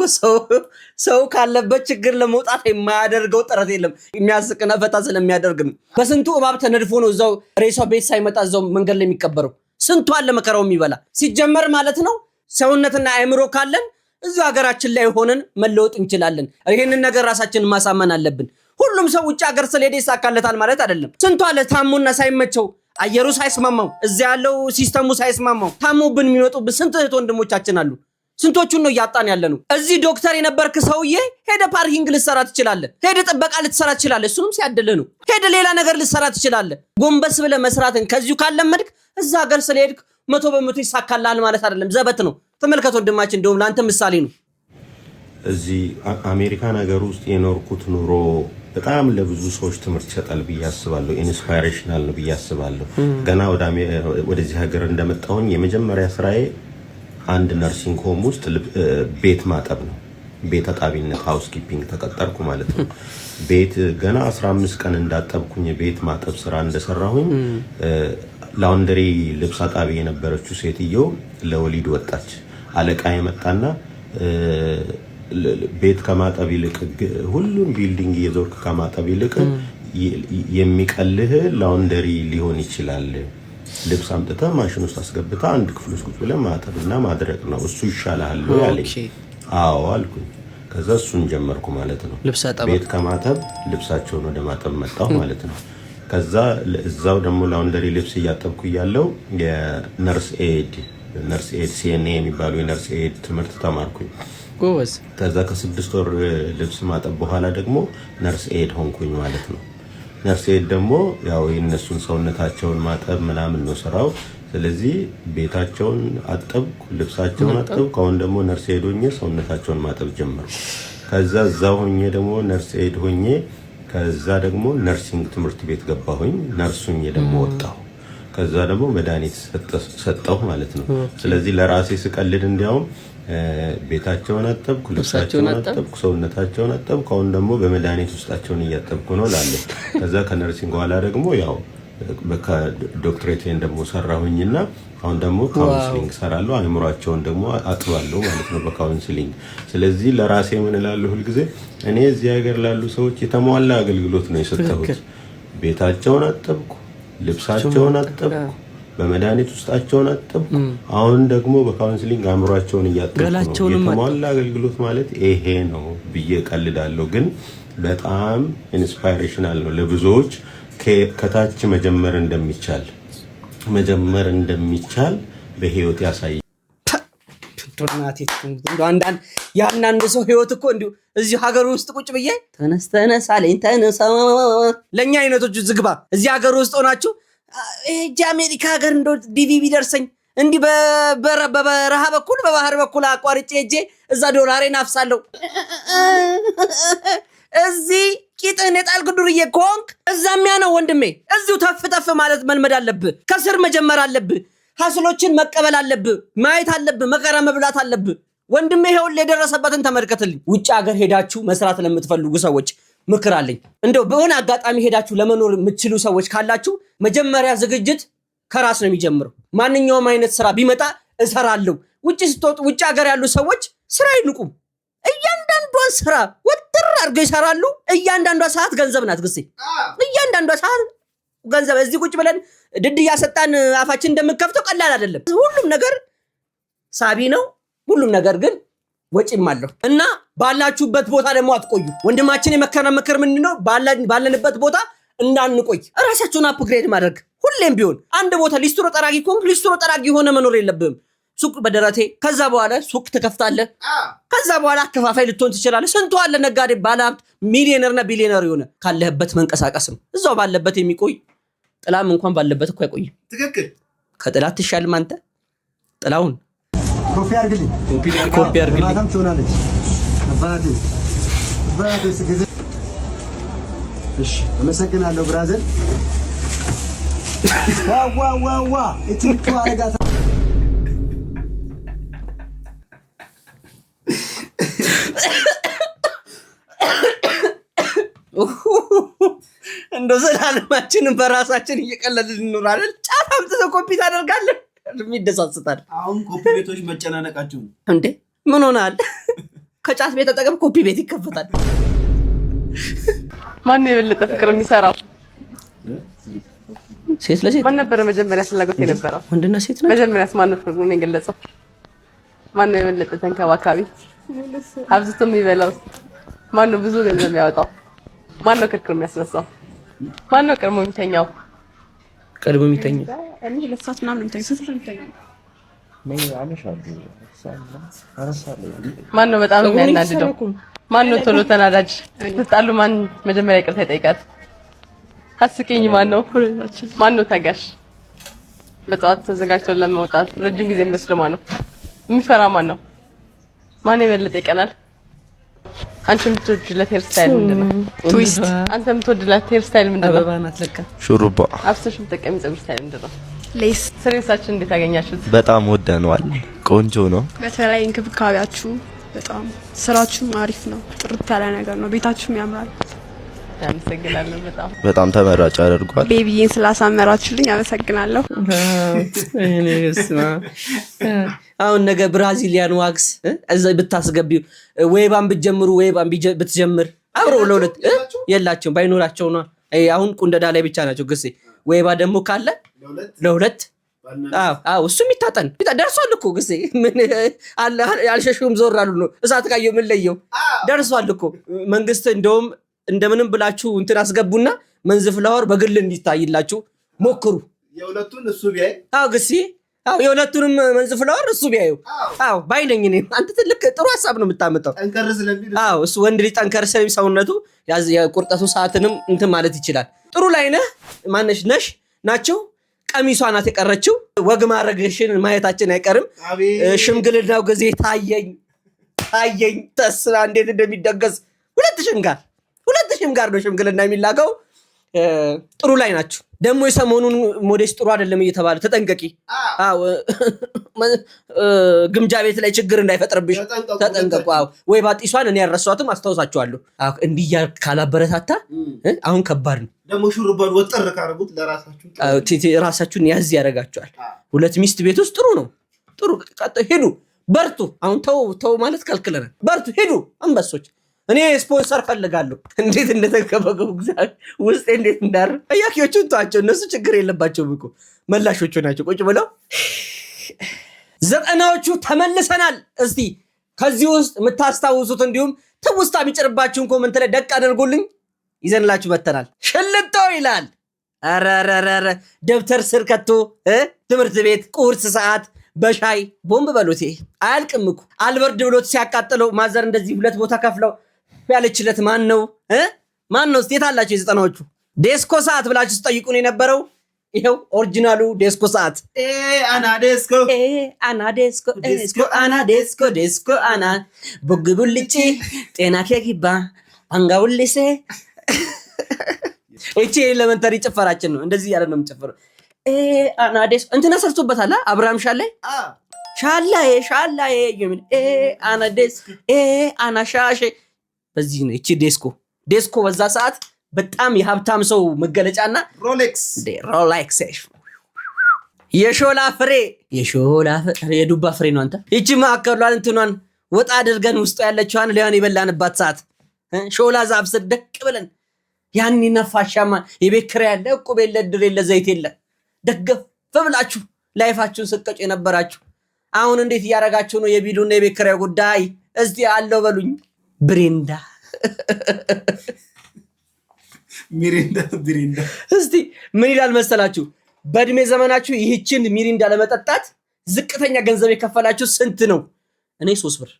Speaker 3: ሰው ካለበት ችግር ለመውጣት የማያደርገው ጥረት የለም። የሚያስቅና ፈታ ስለሚያደርግ ነው። በስንቱ እባብ ተነድፎ ነው እዛው ሬሳው ቤት ሳይመጣ እዛው መንገድ ላይ የሚቀበረው። ስንቱ አለ መከራው የሚበላ ሲጀመር ማለት ነው። ሰውነትና አእምሮ ካለን እዚሁ ሀገራችን ላይ ሆነን መለወጥ እንችላለን። ይሄንን ነገር ራሳችንን ማሳመን አለብን። ሁሉም ሰው ውጭ ሀገር ስለሄደ ይሳካለታል ማለት አይደለም። ስንቱ አለ ታሙና ሳይመቸው አየሩ ሳይስማማው እዚያ ያለው ሲስተሙ ሳይስማማው ታሙብን የሚወጡብን ስንት እህት ወንድሞቻችን አሉ። ስንቶቹን ነው እያጣን ያለነው። እዚህ ዶክተር የነበርክ ሰውዬ ሄደ ፓርኪንግ ልትሰራ ትችላለህ። ሄደ ጥበቃ ልትሰራ ትችላለህ። እሱንም ሲያደልህ ነው። ሄደ ሌላ ነገር ልትሰራ ትችላለህ። ጎንበስ ብለህ መስራትን ከዚሁ ካለመድክ እዛ ሀገር ስለሄድክ 100% ይሳካልሃል ማለት አይደለም። ዘበት ነው። ተመልከት ወንድማችን፣ እንደውም ለአንተ ምሳሌ ነው።
Speaker 10: እዚህ አሜሪካን ሀገር ውስጥ የኖርኩት ኑሮ በጣም ለብዙ ሰዎች ትምህርት ይሰጣል ብዬ አስባለሁ። ኢንስፓይሬሽናል ነው ብዬ አስባለሁ። ገና ወደዚህ ሀገር እንደመጣሁኝ የመጀመሪያ ስራዬ አንድ ነርሲንግ ሆም ውስጥ ቤት ማጠብ ነው። ቤት አጣቢነት ሃውስ ኪፒንግ ተቀጠርኩ ማለት ነው። ቤት ገና 15 ቀን እንዳጠብኩኝ ቤት ማጠብ ስራ እንደሰራሁኝ ላውንደሪ ልብስ አጣቢ የነበረችው ሴትዮ ለወሊድ ወጣች። አለቃ የመጣና ቤት ከማጠብ ይልቅ ሁሉም ቢልዲንግ የዞርክ ከማጠብ ይልቅ የሚቀልህ ላውንደሪ ሊሆን ይችላል። ልብስ አምጥተህ ማሽን ውስጥ አስገብተህ አንድ ክፍል ውስጥ ቁጭ ብለህ ማጠብና ማድረቅ ነው፣ እሱ ይሻላል ያለኝ። አዎ አልኩኝ። ከዛ እሱን ጀመርኩ ማለት ነው። ቤት ከማጠብ ልብሳቸውን ወደ ማጠብ መጣሁ ማለት ነው። ከዛ እዛው ደግሞ ላውንደሪ ልብስ እያጠብኩ እያለው የነርስ ኤድ ሲኤንኤ የሚባሉ የነርስ ኤድ ትምህርት ተማርኩኝ።
Speaker 3: ጎበዝ።
Speaker 10: ከዛ ከ6 ወር ልብስ ማጠብ በኋላ ደግሞ ነርስ ኤድ ሆንኩኝ ማለት ነው። ነርስ ኤድ ደግሞ ያው የነሱን ሰውነታቸውን ማጠብ ምናምን ነው ስራው። ስለዚህ ቤታቸውን አጠብኩ፣ ልብሳቸውን አጠብኩ። አሁን ደግሞ ነርስ ኤድ ሆኜ ሰውነታቸውን ማጠብ ጀመርኩ። ከዛ እዛው ሆኜ ደግሞ ነርስ ኤድ ሆኜ ከዛ ደግሞ ነርሲንግ ትምህርት ቤት ገባሁኝ። ነርሱኝ ደግሞ ወጣሁ። ከዛ ደግሞ መድኃኒት ሰጠሁ ማለት ነው። ስለዚህ ለራሴ ስቀልድ እንዲያውም ቤታቸውን አጠብኩ፣ ልብሳቸውን አጠብኩ፣ ሰውነታቸውን አጠብኩ። አሁን ደግሞ በመድኃኒት ውስጣቸውን እያጠብኩ ነው ላለ። ከዛ ከነርሲንግ በኋላ ደግሞ ያው ዶክትሬቴን ደግሞ ሰራሁኝና አሁን ደግሞ ካውንስሊንግ ሰራለሁ። አእምሯቸውን ደግሞ አጥባለሁ ማለት ነው በካውንስሊንግ። ስለዚህ ለራሴ ምን እላለሁ ሁልጊዜ እኔ እዚህ ሀገር ላሉ ሰዎች የተሟላ አገልግሎት ነው የሰጠሁት። ቤታቸውን አጠብኩ፣ ልብሳቸውን አጠብኩ፣ በመድኃኒት ውስጣቸውን አጠብኩ። አሁን ደግሞ በካውንስሊንግ አእምሯቸውን እያጠብኩ ነው። የተሟላ አገልግሎት ማለት ይሄ ነው ብዬ ቀልዳለሁ፣ ግን በጣም ኢንስፓይሬሽናል ነው ለብዙዎች ከታች መጀመር እንደሚቻል በህይወት ያሳይ።
Speaker 3: ዶናቴ አንዳንድ ያንዳንድ ሰው ህይወት እኮ እንዲሁ እዚህ ሀገር ውስጥ ቁጭ ብዬ ተነስ አለኝ ተነሳ። ለኛ አይነቶቹ ዝግባ እዚህ ሀገር ውስጥ ሆናችሁ እጂ አሜሪካ ሀገር እንደ ዲቪ ቢደርሰኝ እንዲህ በበረሃ በኩል በባህር በኩል አቋርጬ እጄ እዛ ዶላሬን አፍሳለሁ። እዚህ ቂጥህን የጣልክ ዱርዬ ከሆንክ እዛም ያ ነው ወንድሜ። እዚሁ ተፍ ማለት መልመድ አለብህ። ከስር መጀመር አለብህ። ሀስሎችን መቀበል አለብህ። ማየት አለብህ። መከራ መብላት አለብህ። ወንድሜ ይሄውን የደረሰበትን ተመልከትልኝ። ውጭ ሀገር ሄዳችሁ መስራት ለምትፈልጉ ሰዎች ምክር አለኝ። እንደው በሆነ አጋጣሚ ሄዳችሁ ለመኖር የምትችሉ ሰዎች ካላችሁ መጀመሪያ ዝግጅት ከራስ ነው የሚጀምረው። ማንኛውም አይነት ስራ ቢመጣ እሰራለሁ። ውጭ ስትወጡ ውጭ ሀገር ያሉ ሰዎች ስራ አይንቁም። እያንዳንዷን ስራ ወጥር አድርገው ይሰራሉ። እያንዳንዷ ሰዓት ገንዘብ ናት ግሴ። እያንዳንዷ ሰዓት ገንዘብ። እዚህ ቁጭ ብለን ድድ እያሰጣን አፋችን እንደምከፍተው ቀላል አይደለም። ሁሉም ነገር ሳቢ ነው። ሁሉም ነገር ግን ወጪም አለው እና ባላችሁበት ቦታ ደግሞ አትቆዩ። ወንድማችን የመከረ ምክር ምንድነው? ባለንበት ቦታ እንዳንቆይ ራሳችሁን አፕግሬድ ማድረግ ሁሌም ቢሆን። አንድ ቦታ ሊስትሮ ጠራጊ ከሆንክ ሊስትሮ ጠራጊ ሆነ መኖር የለብህም። ሱቅ በደረቴ ከዛ በኋላ ሱቅ ትከፍታለህ። ከዛ በኋላ አከፋፋይ ልትሆን ትችላለህ። ስንቱ አለ ነጋዴ ባለሀብት ሚሊዮነርና ቢሊዮነር የሆነ። ካለህበት መንቀሳቀስ ነው። እዛው ባለበት የሚቆይ ጥላም እንኳን ባለበት እኮ አይቆይም።
Speaker 8: ትክክል።
Speaker 3: ከጥላት ትሻልም አንተ ጥላውን
Speaker 11: ኮፒ አድርግልኝ። ማታም ትሆናለች። አባቴ ስግዝ። እሺ አመሰግናለሁ ብራዘር። ዋ እትንኩ አረጋታ
Speaker 3: እንደው ዘላለማችንን በራሳችን እየቀለልን እንኖራለን። ጫት አምጥተህ ኮፒ ታደርጋለህ። የሚደሳስታል።
Speaker 8: አሁን ኮፒ ቤቶች መጨናነቃቸው ነው
Speaker 3: እንዴ? ምን ሆናል? ከጫት ቤት ተጠቀም ኮፒ ቤት ይከፈታል።
Speaker 12: ማን የበለጠ ፍቅር የሚሰራው?
Speaker 3: ሴት ለሴት?
Speaker 12: ማን ነበር መጀመሪያ ፍላጎት የነበረው?
Speaker 3: ወንድና ሴት ነው።
Speaker 12: መጀመሪያስ ማን ነው ፍቅሩን የገለጸው? ማን ነው የበለጠ ተንከባካቢ? አብዝቶ የሚበላው ማን ነው? ብዙ ገንዘብ የሚያወጣው ማን ነው? ክርክር የሚያስነሳው ማን ነው? ቀድሞ የሚተኛው?
Speaker 3: ቀድሞ የሚተኛው
Speaker 7: እኔ ለሳት ምናምን የምተኛው
Speaker 12: ማን ነው? በጣም የሚያናድደው ማን ነው? ቶሎ ተናዳጅ ትጣሉ ማን መጀመሪያ ይቅርታ ይጠይቃል? አስቂኝ ማን ነው? ማን ነው ታጋሽ? በጠዋት ተዘጋጅቶ ለመውጣት ረጅም ጊዜ የሚወስድ ማን ነው? የሚፈራ ማን ነው? ማን የበለጠ ይቀናል? አንቺ የምትወጂለት ሄር ስታይል ምንድነው? ትዊስት። አንተ የምትወጂለት ሄር ስታይል ምንድነው?
Speaker 3: አበባ ናት ለካ።
Speaker 13: ሹሩባ።
Speaker 12: አፍሰሽ የምትጠቀሚ ፀጉር ስታይል ምንድነው?
Speaker 7: ሌስ።
Speaker 12: ስሬሳችን እንዴት አገኛችሁት?
Speaker 13: በጣም ወደነዋል። ቆንጆ ነው።
Speaker 7: በተለይ እንክብካቤያችሁ በጣም ስራችሁም አሪፍ ነው። ጥርት ያለ ነገር ነው። ቤታችሁም ያምራል።
Speaker 12: አመሰግናለሁ።
Speaker 13: በጣም ተመራጭ አድርጓል።
Speaker 7: ቤቢዬን ስላሳመራችሁልኝ አመሰግናለሁ።
Speaker 3: እኔ እስማ አሁን ነገ ብራዚሊያን ዋክስ እዛ ብታስገቢው ወይባን ብትጀምሩ ወይባን ብትጀምር አብረው ለሁለት የላቸውም ባይኖራቸው ነው። አሁን ቁንደዳ ላይ ብቻ ናቸው ግሴ። ወይባ ደግሞ ካለ ለሁለት አዎ እሱም ይታጠን ደርሷል እኮ ግሴ። ምን አልሸሹም ዞር አሉ ነው እሳት ካየው ምን ለየው ደርሷል እኮ። መንግስት እንደውም እንደምንም ብላችሁ እንትን አስገቡና መንዝ ፍላወር በግል እንዲታይላችሁ ሞክሩ።
Speaker 8: የሁለቱን እሱ ቢያይ
Speaker 3: ግሴ የሁለቱንም መንዝ ፍላወር እሱ ቢያዩ ባይነኝ እኔ። አንተ ትልቅ ጥሩ ሀሳብ ነው የምታመጣው።
Speaker 8: ጠንከር ስለሚል
Speaker 3: እሱ ወንድ ልጅ ጠንከር ስለሚል ሰውነቱ የቁርጠቱ ሰዓትንም እንትን ማለት ይችላል። ጥሩ ላይ ነህ ማነሽ ነሽ ናቸው። ቀሚሷ ናት የቀረችው። ወግ ማድረግሽን ማየታችን አይቀርም። ሽምግልናው ጊዜ ታየኝ ተስላ እንዴት እንደሚደገስ ሁለት ሽምጋር ነው ሽምግልና የሚላከው። ጥሩ ላይ ናችሁ። ደግሞ የሰሞኑን ሞዴስ ጥሩ አይደለም እየተባለ ተጠንቀቂ። ግምጃ ቤት ላይ ችግር እንዳይፈጥርብሽ ተጠንቀቁ። ወይ ባጢሷን እኔ ያረሷትም አስታውሳችኋለሁ። እንዲህ ካላበረታታ አሁን ከባድ ነው።
Speaker 8: ደግሞ ሹሩባን ወጥር ካረጉት
Speaker 3: ራሳችሁን ያዝ ያደርጋችኋል። ሁለት ሚስት ቤት ውስጥ ጥሩ ነው። ጥሩ ሂዱ፣ በርቱ። አሁን ተው ማለት ከልክለናል። በርቱ፣ ሂዱ አንበሶች። እኔ ስፖንሰር ፈልጋለሁ። እንዴት እንደተከበገቡ ውስጥ እንዴት እንዳር አያኪዎቹን ተዋቸው። እነሱ ችግር የለባቸውም እኮ መላሾቹ ናቸው ቁጭ ብለው። ዘጠናዎቹ ተመልሰናል። እስቲ ከዚህ ውስጥ የምታስታውሱት እንዲሁም ትውስታ የሚጭርባችሁን ኮመንት ላይ ደቅ አድርጉልኝ። ይዘንላችሁ መተናል። ሽልጦ ይላል። አራራራ ደብተር ስር ከቶ ትምህርት ቤት ቁርስ ሰዓት በሻይ ቦምብ በሉት አያልቅም እኮ አልበርድ ብሎት ሲያቃጥለው ማዘር እንደዚህ ሁለት ቦታ ከፍለው ያለችለት ማን ነው? እስቲ የታላችሁ የዘጠናዎቹ ዴስኮ ሰዓት ብላችሁ ትጠይቁን የነበረው ይሄው ኦሪጂናሉ ዴስኮ ሰዓት
Speaker 8: አና ዴስኮ
Speaker 3: ዴስኮ አና ቦግቡልጪ ጤና ከጊባ አንጋውልሴ እቺ ኤሌመንተሪ ጭፈራችን ነው። እንደዚህ ያለ ነው የምንጨፍረው። አና ዴስኮ እንትና ሰርቶበታል። አብርሃም ሻላዬ የሚል አና ዴስኮ አና ሻሼ በዚህ ነው። እቺ ዴስኮ በዛ ሰዓት በጣም የሀብታም ሰው መገለጫና ሮሌክስ የሾላ ፍሬ የዱባ ፍሬ ነው። አንተ እቺ ማከሏን እንትኗን ወጣ አድርገን ውስጡ ያለችዋን ሊያን ይበላንባት ሰዓት ሾላ ዛፍ ስር ደቅ ብለን ያን ነፋሻማ የቤት ኪራይ ያለ እቁብ የለ ድር የለ ዘይት የለ ደገፍ ብላችሁ ላይፋችሁን ስቀጭ የነበራችሁ አሁን እንዴት እያረጋችሁ ነው? የቢሉና የቤት ኪራይ ጉዳይ እስቲ አለው በሉኝ። ብሬንዳ
Speaker 8: ሚሪንዳ
Speaker 3: እስቲ ምን ይላል መሰላችሁ? በእድሜ ዘመናችሁ ይህችን ሚሪንዳ ለመጠጣት ዝቅተኛ ገንዘብ የከፈላችሁ ስንት ነው? እኔ 3 ብር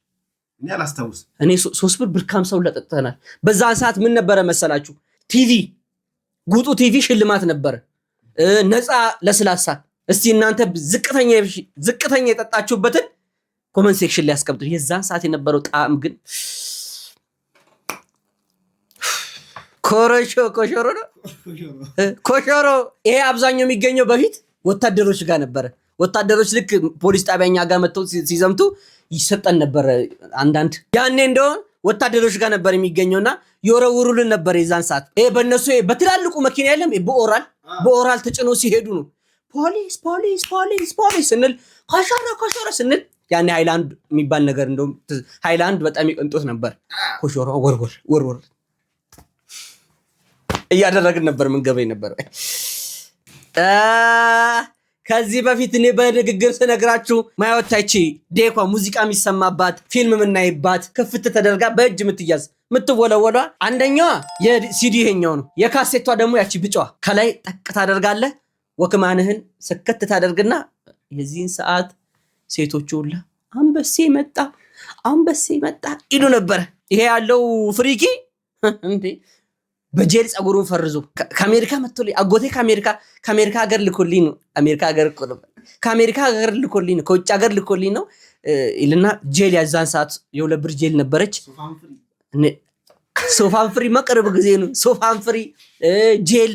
Speaker 8: እኔ አላስታውስ።
Speaker 3: እኔ 3 ብር ብር50 ለጠጥተናል። በዛ ሰዓት ምን ነበረ መሰላችሁ? ቲቪ ጉጡ ቲቪ ሽልማት ነበረ፣ ነፃ ለስላሳ። እስቲ እናንተ ዝቅተኛ የጠጣችሁበትን ኮመንት ሴክሽን ላይ አስቀምጡ። የዛን ሰዓት የነበረው ጣዕም ግን ኮሾሮ ይሄ አብዛኛው የሚገኘው በፊት ወታደሮች ጋር ነበረ። ወታደሮች ልክ ፖሊስ ጣቢያኛ ጋር መጥተው ሲዘምቱ ይሰጠን ነበረ። አንዳንድ ያኔ እንደሆነ ወታደሮች ጋር ነበር የሚገኘውና ይወረውሩልን ነበር። የዛን ሰዓት ይሄ በእነሱ በትላልቁ መኪና የለም በኦራል ተጭኖ ሲሄዱ ነው ፖሊስ ስንል ኮሾሮ ስንል ያኔ ሃይላንድ የሚባል ነገር እንደውም ሃይላንድ በጣም ይቀንጦት ነበር። ኮሾሮ ወርወር እያደረግን ነበር ምን ገበይ ነበር። ከዚህ በፊት እኔ በንግግር ስነግራችሁ ማያወጣች ዴኳ ሙዚቃ የሚሰማባት ፊልም የምናይባት ክፍት ተደርጋ በእጅ የምትያዝ የምትወለወሏ አንደኛዋ የሲዲ ይሄኛው ነው። የካሴቷ ደግሞ ያቺ ብጫዋ ከላይ ጠቅ ታደርጋለህ። ወክማንህን ስከት ታደርግና የዚህን ሰዓት ሴቶቹ ሁላ አንበሴ መጣ ይሉ ነበር። ይሄ ያለው ፍሪኪ እንዴ በጄል ጸጉሩን ፈርዞ ከአሜሪካ መጥቶልኝ አጎቴ ከአሜሪካ ሀገር ልኮልኝ ነው። ከአሜሪካ ሀገር ልኮልኝ ነው፣ ከውጭ ሀገር ልኮልኝ ነው ይልና ጄል ያዛን ሰዓት የ2 ብር ጄል ነበረች። ሶፋን ፍሪ መቅረብ ጊዜ ነው። ሶፋን ፍሪ ጄል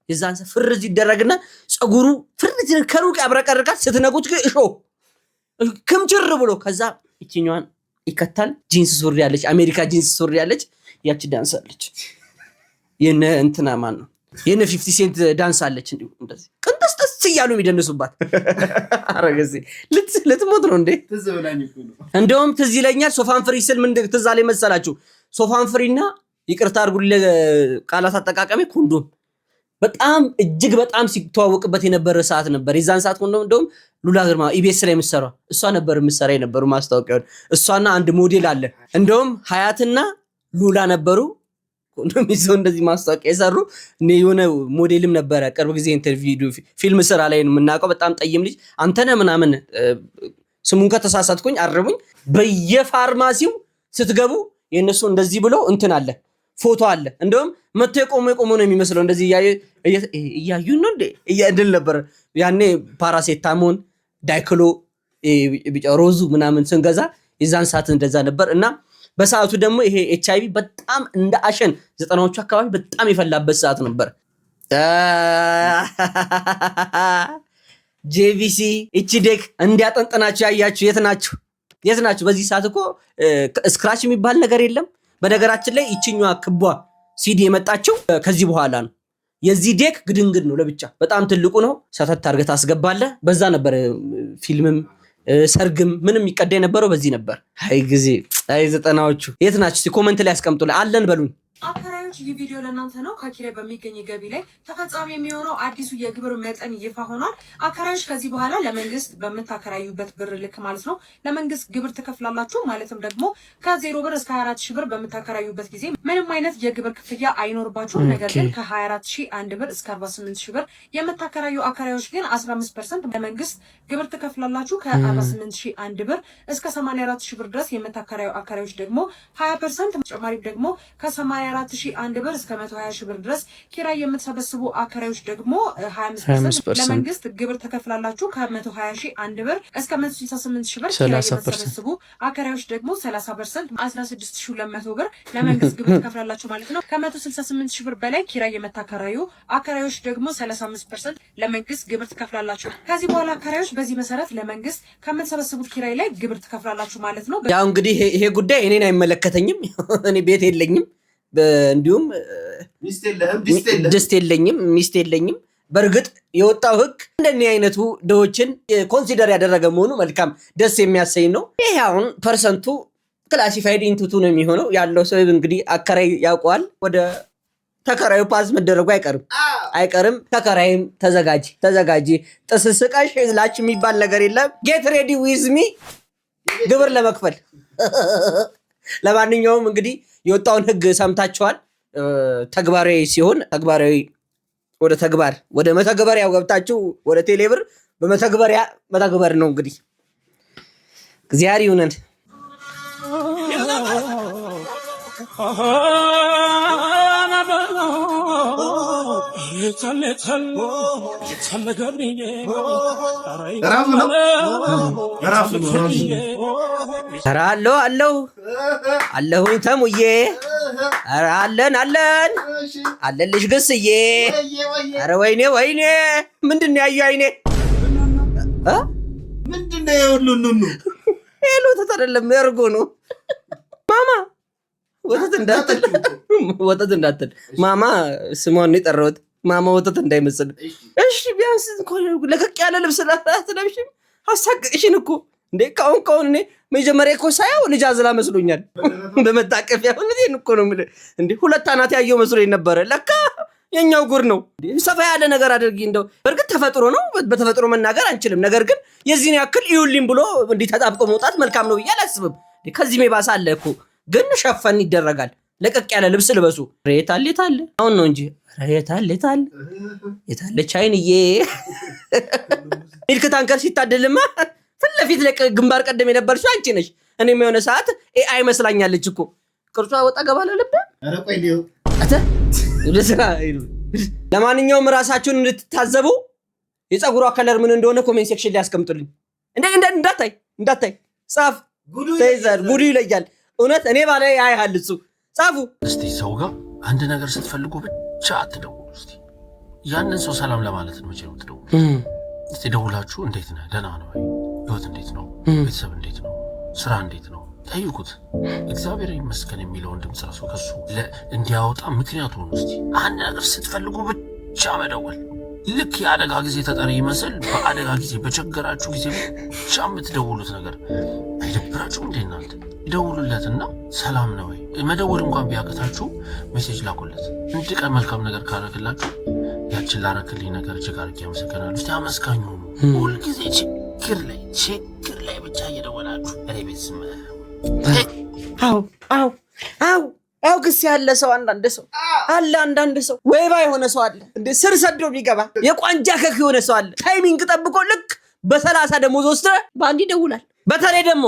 Speaker 3: የዛን ሰዓት ፍርዝ ይደረግና ጸጉሩ ፍርዝ ከሩቅ ያብረቀርቃል። ስትነጉት ግን እሾ ክምችር ብሎ ከዛ እቺኛዋን ይከታል። ጂንስ ሱሪ ያለች አሜሪካ ጂንስ ሱሪ ያለች ያቺ ዳንስ አለች። የነ እንትና ማን ነው የነ 50 ሴንት ዳንስ አለች። እንደዚህ ቅንጥስጥስ እያሉ የሚደንሱባት አረገዚ ልትሞት ነው እንዴ? እንደውም ትዝ ይለኛል ሶፋን ፍሪ ስል ምን ትዝ አለኝ መሰላችሁ? ሶፋን ፍሪና ይቅርታ አድርጉልኝ ቃላት አጠቃቀሜ ኮንዶም በጣም እጅግ በጣም ሲተዋወቅበት የነበረ ሰዓት ነበር። የዛን ሰዓት ኮንዶም እንደውም ሉላ ግርማ ኢቢኤስ ላይ የምትሰራው እሷ ነበር የምትሰራ የነበሩ ማስታወቂያውን። እሷና አንድ ሞዴል አለ እንደውም ሀያትና ሉላ ነበሩ ኮንዶም ይዘው እንደዚህ ማስታወቂያ የሰሩ። የሆነ ሞዴልም ነበረ ቅርብ ጊዜ ኢንተርቪው ፊልም ስራ ላይ ነው የምናውቀው። በጣም ጠይም ልጅ አንተነህ ምናምን ስሙን ከተሳሳትኩኝ አርሙኝ። በየፋርማሲው ስትገቡ የነሱ እንደዚህ ብሎ እንትን አለ ፎቶ አለ። እንደውም መጥቶ የቆመ ነው የሚመስለው። እንደዚህ እያዩ ነው እንዴ እያድል ነበር ያኔ። ፓራሴታሞን ዳይክሎ ቢጫ ሮዙ ምናምን ስንገዛ የዛን ሰዓት እንደዛ ነበር። እና በሰዓቱ ደግሞ ይሄ ኤችአይቪ በጣም እንደ አሸን 90ዎቹ አካባቢ በጣም የፈላበት ሰዓት ነበር። ጄቪሲ እቺ ዴክ እንዲያጠንጥናችሁ ያያችሁ የት ናችሁ? በዚህ ሰዓት እኮ ስክራች የሚባል ነገር የለም። በነገራችን ላይ ይችኛዋ ክቧ ሲዲ የመጣችው ከዚህ በኋላ ነው። የዚህ ዴክ ግድንግድ ነው ለብቻ በጣም ትልቁ ነው። ሰተት አድርገህ ታስገባለህ። በዛ ነበር ፊልምም ሰርግም ምንም ይቀዳ የነበረው በዚህ ነበር። አይ ጊዜ አይ 90ዎቹ የት ናችሁ? ኮሜንት ላይ አስቀምጡልኝ አለን በሉኝ።
Speaker 14: አከራዮች ይህ ቪዲዮ ለእናንተ ነው። ከኪራይ በሚገኝ ገቢ ላይ ተፈጻሚ የሚሆነው አዲሱ የግብር መጠን ይፋ ሆኗል። አከራዮች ከዚህ በኋላ ለመንግስት በምታከራዩበት ብር ልክ ማለት ነው ለመንግስት ግብር ትከፍላላችሁ። ማለትም ደግሞ ከ0 ብር እስከ 24000 ብር በምታከራዩበት ጊዜ ምንም አይነት የግብር ክፍያ አይኖርባችሁም። ነገር ግን ከ24001 ብር እስከ 48000 ብር የምታከራዩ አከራዮች ግን 15% ለመንግስት ግብር ትከፍላላችሁ። ከ48001 ብር እስከ 84000 ብር ድረስ የምታከራዩ አከራዮች ደግሞ 20% ተጨማሪ ደግሞ ከ84001 ብር እስከ 120000 ብር ድረስ ኪራይ የምትሰበስቡ አከራዮች ደግሞ 25% ለመንግስት ግብር ተከፍላላችሁ። ከ120001 ብር እስከ 168000 ብር ኪራይ የምትሰበስቡ አከራዮች ደግሞ 30% 16200 ብር ለመንግስት ግብር ተከፍላላችሁ ማለት ነው። ከ168000 ብር በላይ ኪራይ የምታከራዩ አከራዮች ደግሞ 35% ለመንግስት ግብር ትከፍላላችሁ። ከዚህ በኋላ አከራዮች በዚህ መሰረት ለመንግስት ከምትሰበስቡት ኪራይ ላይ ግብር ትከፍላላችሁ ማለት ነው።
Speaker 3: ያው እንግዲህ ይሄ ጉዳይ እኔን አይመለከተኝም። እኔ ቤት የለኝም፣ እንዲሁም ድስት የለኝም፣ ሚስት የለኝም። በእርግጥ የወጣው ህግ እንደኔ አይነቱ ድሆችን ኮንሲደር ያደረገ መሆኑ መልካም ደስ የሚያሰኝ ነው። ይሄ አሁን ፐርሰንቱ ክላሲፋይድ ኢንቱቱ ነው የሚሆነው። ያለው ሰው እንግዲህ አከራይ ያውቀዋል። ወደ ተከራዩ ፓስ መደረጉ አይቀርም። ተከራይም ተዘጋጂ ጥስስቀሽ ላች የሚባል ነገር የለም። ጌት ሬዲ ዊዝ ሚ ግብር ለመክፈል። ለማንኛውም እንግዲህ የወጣውን ህግ ሰምታችኋል። ተግባራዊ ሲሆን ወደ መተግበሪያው ገብታችሁ ወደ ቴሌብር መተግበር ነው እንግዲህ። እግዚአብሔር ይሁነን። አለሁኝ ተሙዬ፣ አለልሽ ግስዬ። ኧረ ወይኔ ምንድነው ያዩ አይኔ?
Speaker 15: ምንድነው የሁሉኑ
Speaker 3: ወተት አይደለም እርጎ ነው ማማ። ወተት እንዳትል ማማ፣ ስሟን ነው የጠራሁት። ማማ ወተት እንዳይመስል እሺ። ቢያንስ ለቀቅ ያለ ልብስ ለብሽም አሳቅሽን እኮ እንዴ። ካሁን እኔ መጀመሪያ እኮ ሳያው ልጅ አዝላ መስሎኛል። በመታቀፊያ እውነቴን እኮ ነው የምልህ እንዴ። ሁለት አናት ያየው መስሎኝ ነበረ። ለካ የኛው ጉር ነው። ሰፋ ያለ ነገር አድርጊ። እንደው በእርግጥ ተፈጥሮ ነው፣ በተፈጥሮ መናገር አንችልም። ነገር ግን የዚህን ያክል ይውልኝ ብሎ እንዲህ ተጣብቆ መውጣት መልካም ነው ብዬ አላስብም። ከዚህ ሜባሳ አለ እኮ ግን ሸፈን ይደረጋል። ለቀቅ ያለ ልብስ ልበሱ። የታለ አሁን ነው እንጂ የታለች አይንዬ። ሚልክ ታንከር ሲታደልማ ፊት ለፊት ግንባር ቀደም የነበርሽው አንቺ ነሽ። እኔም የሆነ ሰዓት ኤአይ መስላኛለች እኮ። ቅርጿ ወጣ ገባ አላለብህ? ለማንኛውም ራሳችሁን እንድትታዘቡ የፀጉሯ ከለር ምን እንደሆነ ኮሜንት ሴክሽን ላይ ያስቀምጡልኝ። እንዳታይ ጻፍ። ተይዘር ጉዱ ይለያል። እውነት እኔ ባለ ያይሃል እሱ ጻፉ።
Speaker 16: እስቲ ሰው ጋር አንድ ነገር ስትፈልጉ ብቻ አትደውሉ። እስቲ ያንን ሰው ሰላም ለማለት ነው መቼም ትደውሉ። እስቲ ደውላችሁ እንዴት ነህ፣ ደህና ነው ወይ፣ ህይወት እንዴት ነው፣ ቤተሰብ እንዴት ነው፣ ስራ እንዴት ነው ጠይቁት። እግዚአብሔር ይመስገን የሚለውን ድምፅ ራሱ ከሱ እንዲያወጣ ምክንያቱ ነው። እስቲ አንድ ነገር ስትፈልጉ ብቻ መደወል። ልክ የአደጋ ጊዜ ተጠሪ ይመስል በአደጋ ጊዜ በቸገራችሁ ጊዜ ብቻ የምትደውሉት ነገር አይደብራችሁ እንዴ? እናንተ ይደውሉለትና ሰላም ነው ወይ መደወል እንኳን ቢያቅታችሁ ሜሴጅ ላኩለት። አንድ ቀን መልካም ነገር ካረክላችሁ ያችን ላረክልኝ ነገር እጅግ አድርጌ አመሰግናለሁ። እስቲ አመስጋኙ ነው። ሁልጊዜ ችግር ላይ ብቻ እየደወላችሁ እኔ ቤት ስም
Speaker 3: አው ግስ ያለ ሰው አንዳንድ ሰው ወይባ የሆነ ሰው አለ። እንደ ስር ሰዶ የሚገባ የቋንጃ ከክ የሆነ ሰው አለ። ታይሚንግ ጠብቆ ልክ በ30 ደሞዝ ወስደ ባንዲ ይደውላል። በተለይ ደግሞ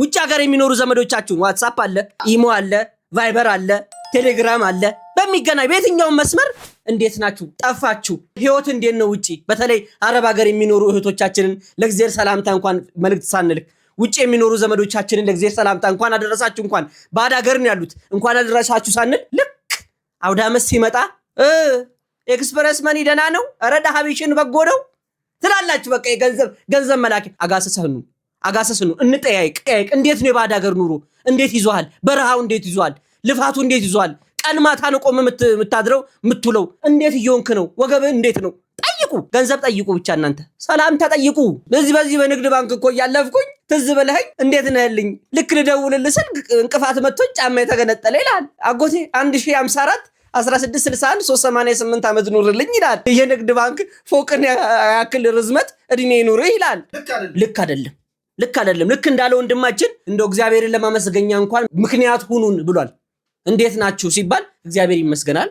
Speaker 3: ውጭ ሀገር የሚኖሩ ዘመዶቻችሁን ዋትስአፕ አለ፣ ኢሞ አለ፣ ቫይበር አለ፣ ቴሌግራም አለ። በሚገናኝ በየትኛውም መስመር እንዴት ናችሁ? ጠፋችሁ? ህይወት እንዴት ነው? ውጪ በተለይ አረብ ሀገር የሚኖሩ እህቶቻችንን ለእግዚአብሔር ሰላምታ እንኳን መልእክት ሳንልክ ውጪ የሚኖሩ ዘመዶቻችንን ለእግዚአብሔር ሰላምታ እንኳን አደረሳችሁ፣ እንኳን ባዕድ ሀገር ነው ያሉት እንኳን አደረሳችሁ ሳንል ልክ አውደ ዓመት ሲመጣ ኤክስፕረስ መኒ ደህና ነው፣ ኧረ ዳሃቢሽን በጎ ነው ትላላችሁ። በቃ ገንዘብ መላክ አጋሰስኑ እንጠያይቅ። እንዴት ነው የባዕድ ሀገር ኑሮ? እንዴት ይዟል? በረሃው እንዴት ይዟል? ልፋቱ እንዴት ይዟል? ቀን ማታ ነው ቆም የምታድረው የምትውለው? እንዴት እየሆንክ ነው? ወገብህ እንዴት ነው? ጠይቁ፣ ገንዘብ ጠይቁ። ብቻ እናንተ ሰላም ተጠይቁ። በዚህ በንግድ ባንክ እኮ እያለፍኩኝ ትዝ በለኝ እንዴት ነህልኝ ልክ ልደውልልህ ስል እንቅፋት መጥቶኝ ጫማ የተገነጠለ ይላል አጎቴ 1054 1661 388 ዓመት ኑርልኝ ይላል የንግድ ባንክ ፎቅን ያክል ርዝመት እድሜ ኑር ይላል ልክ አይደለም ልክ እንዳለ ወንድማችን እንደው እግዚአብሔርን ለማመስገኛ እንኳን ምክንያት ሁኑን ብሏል እንዴት ናችሁ ሲባል እግዚአብሔር ይመስገናል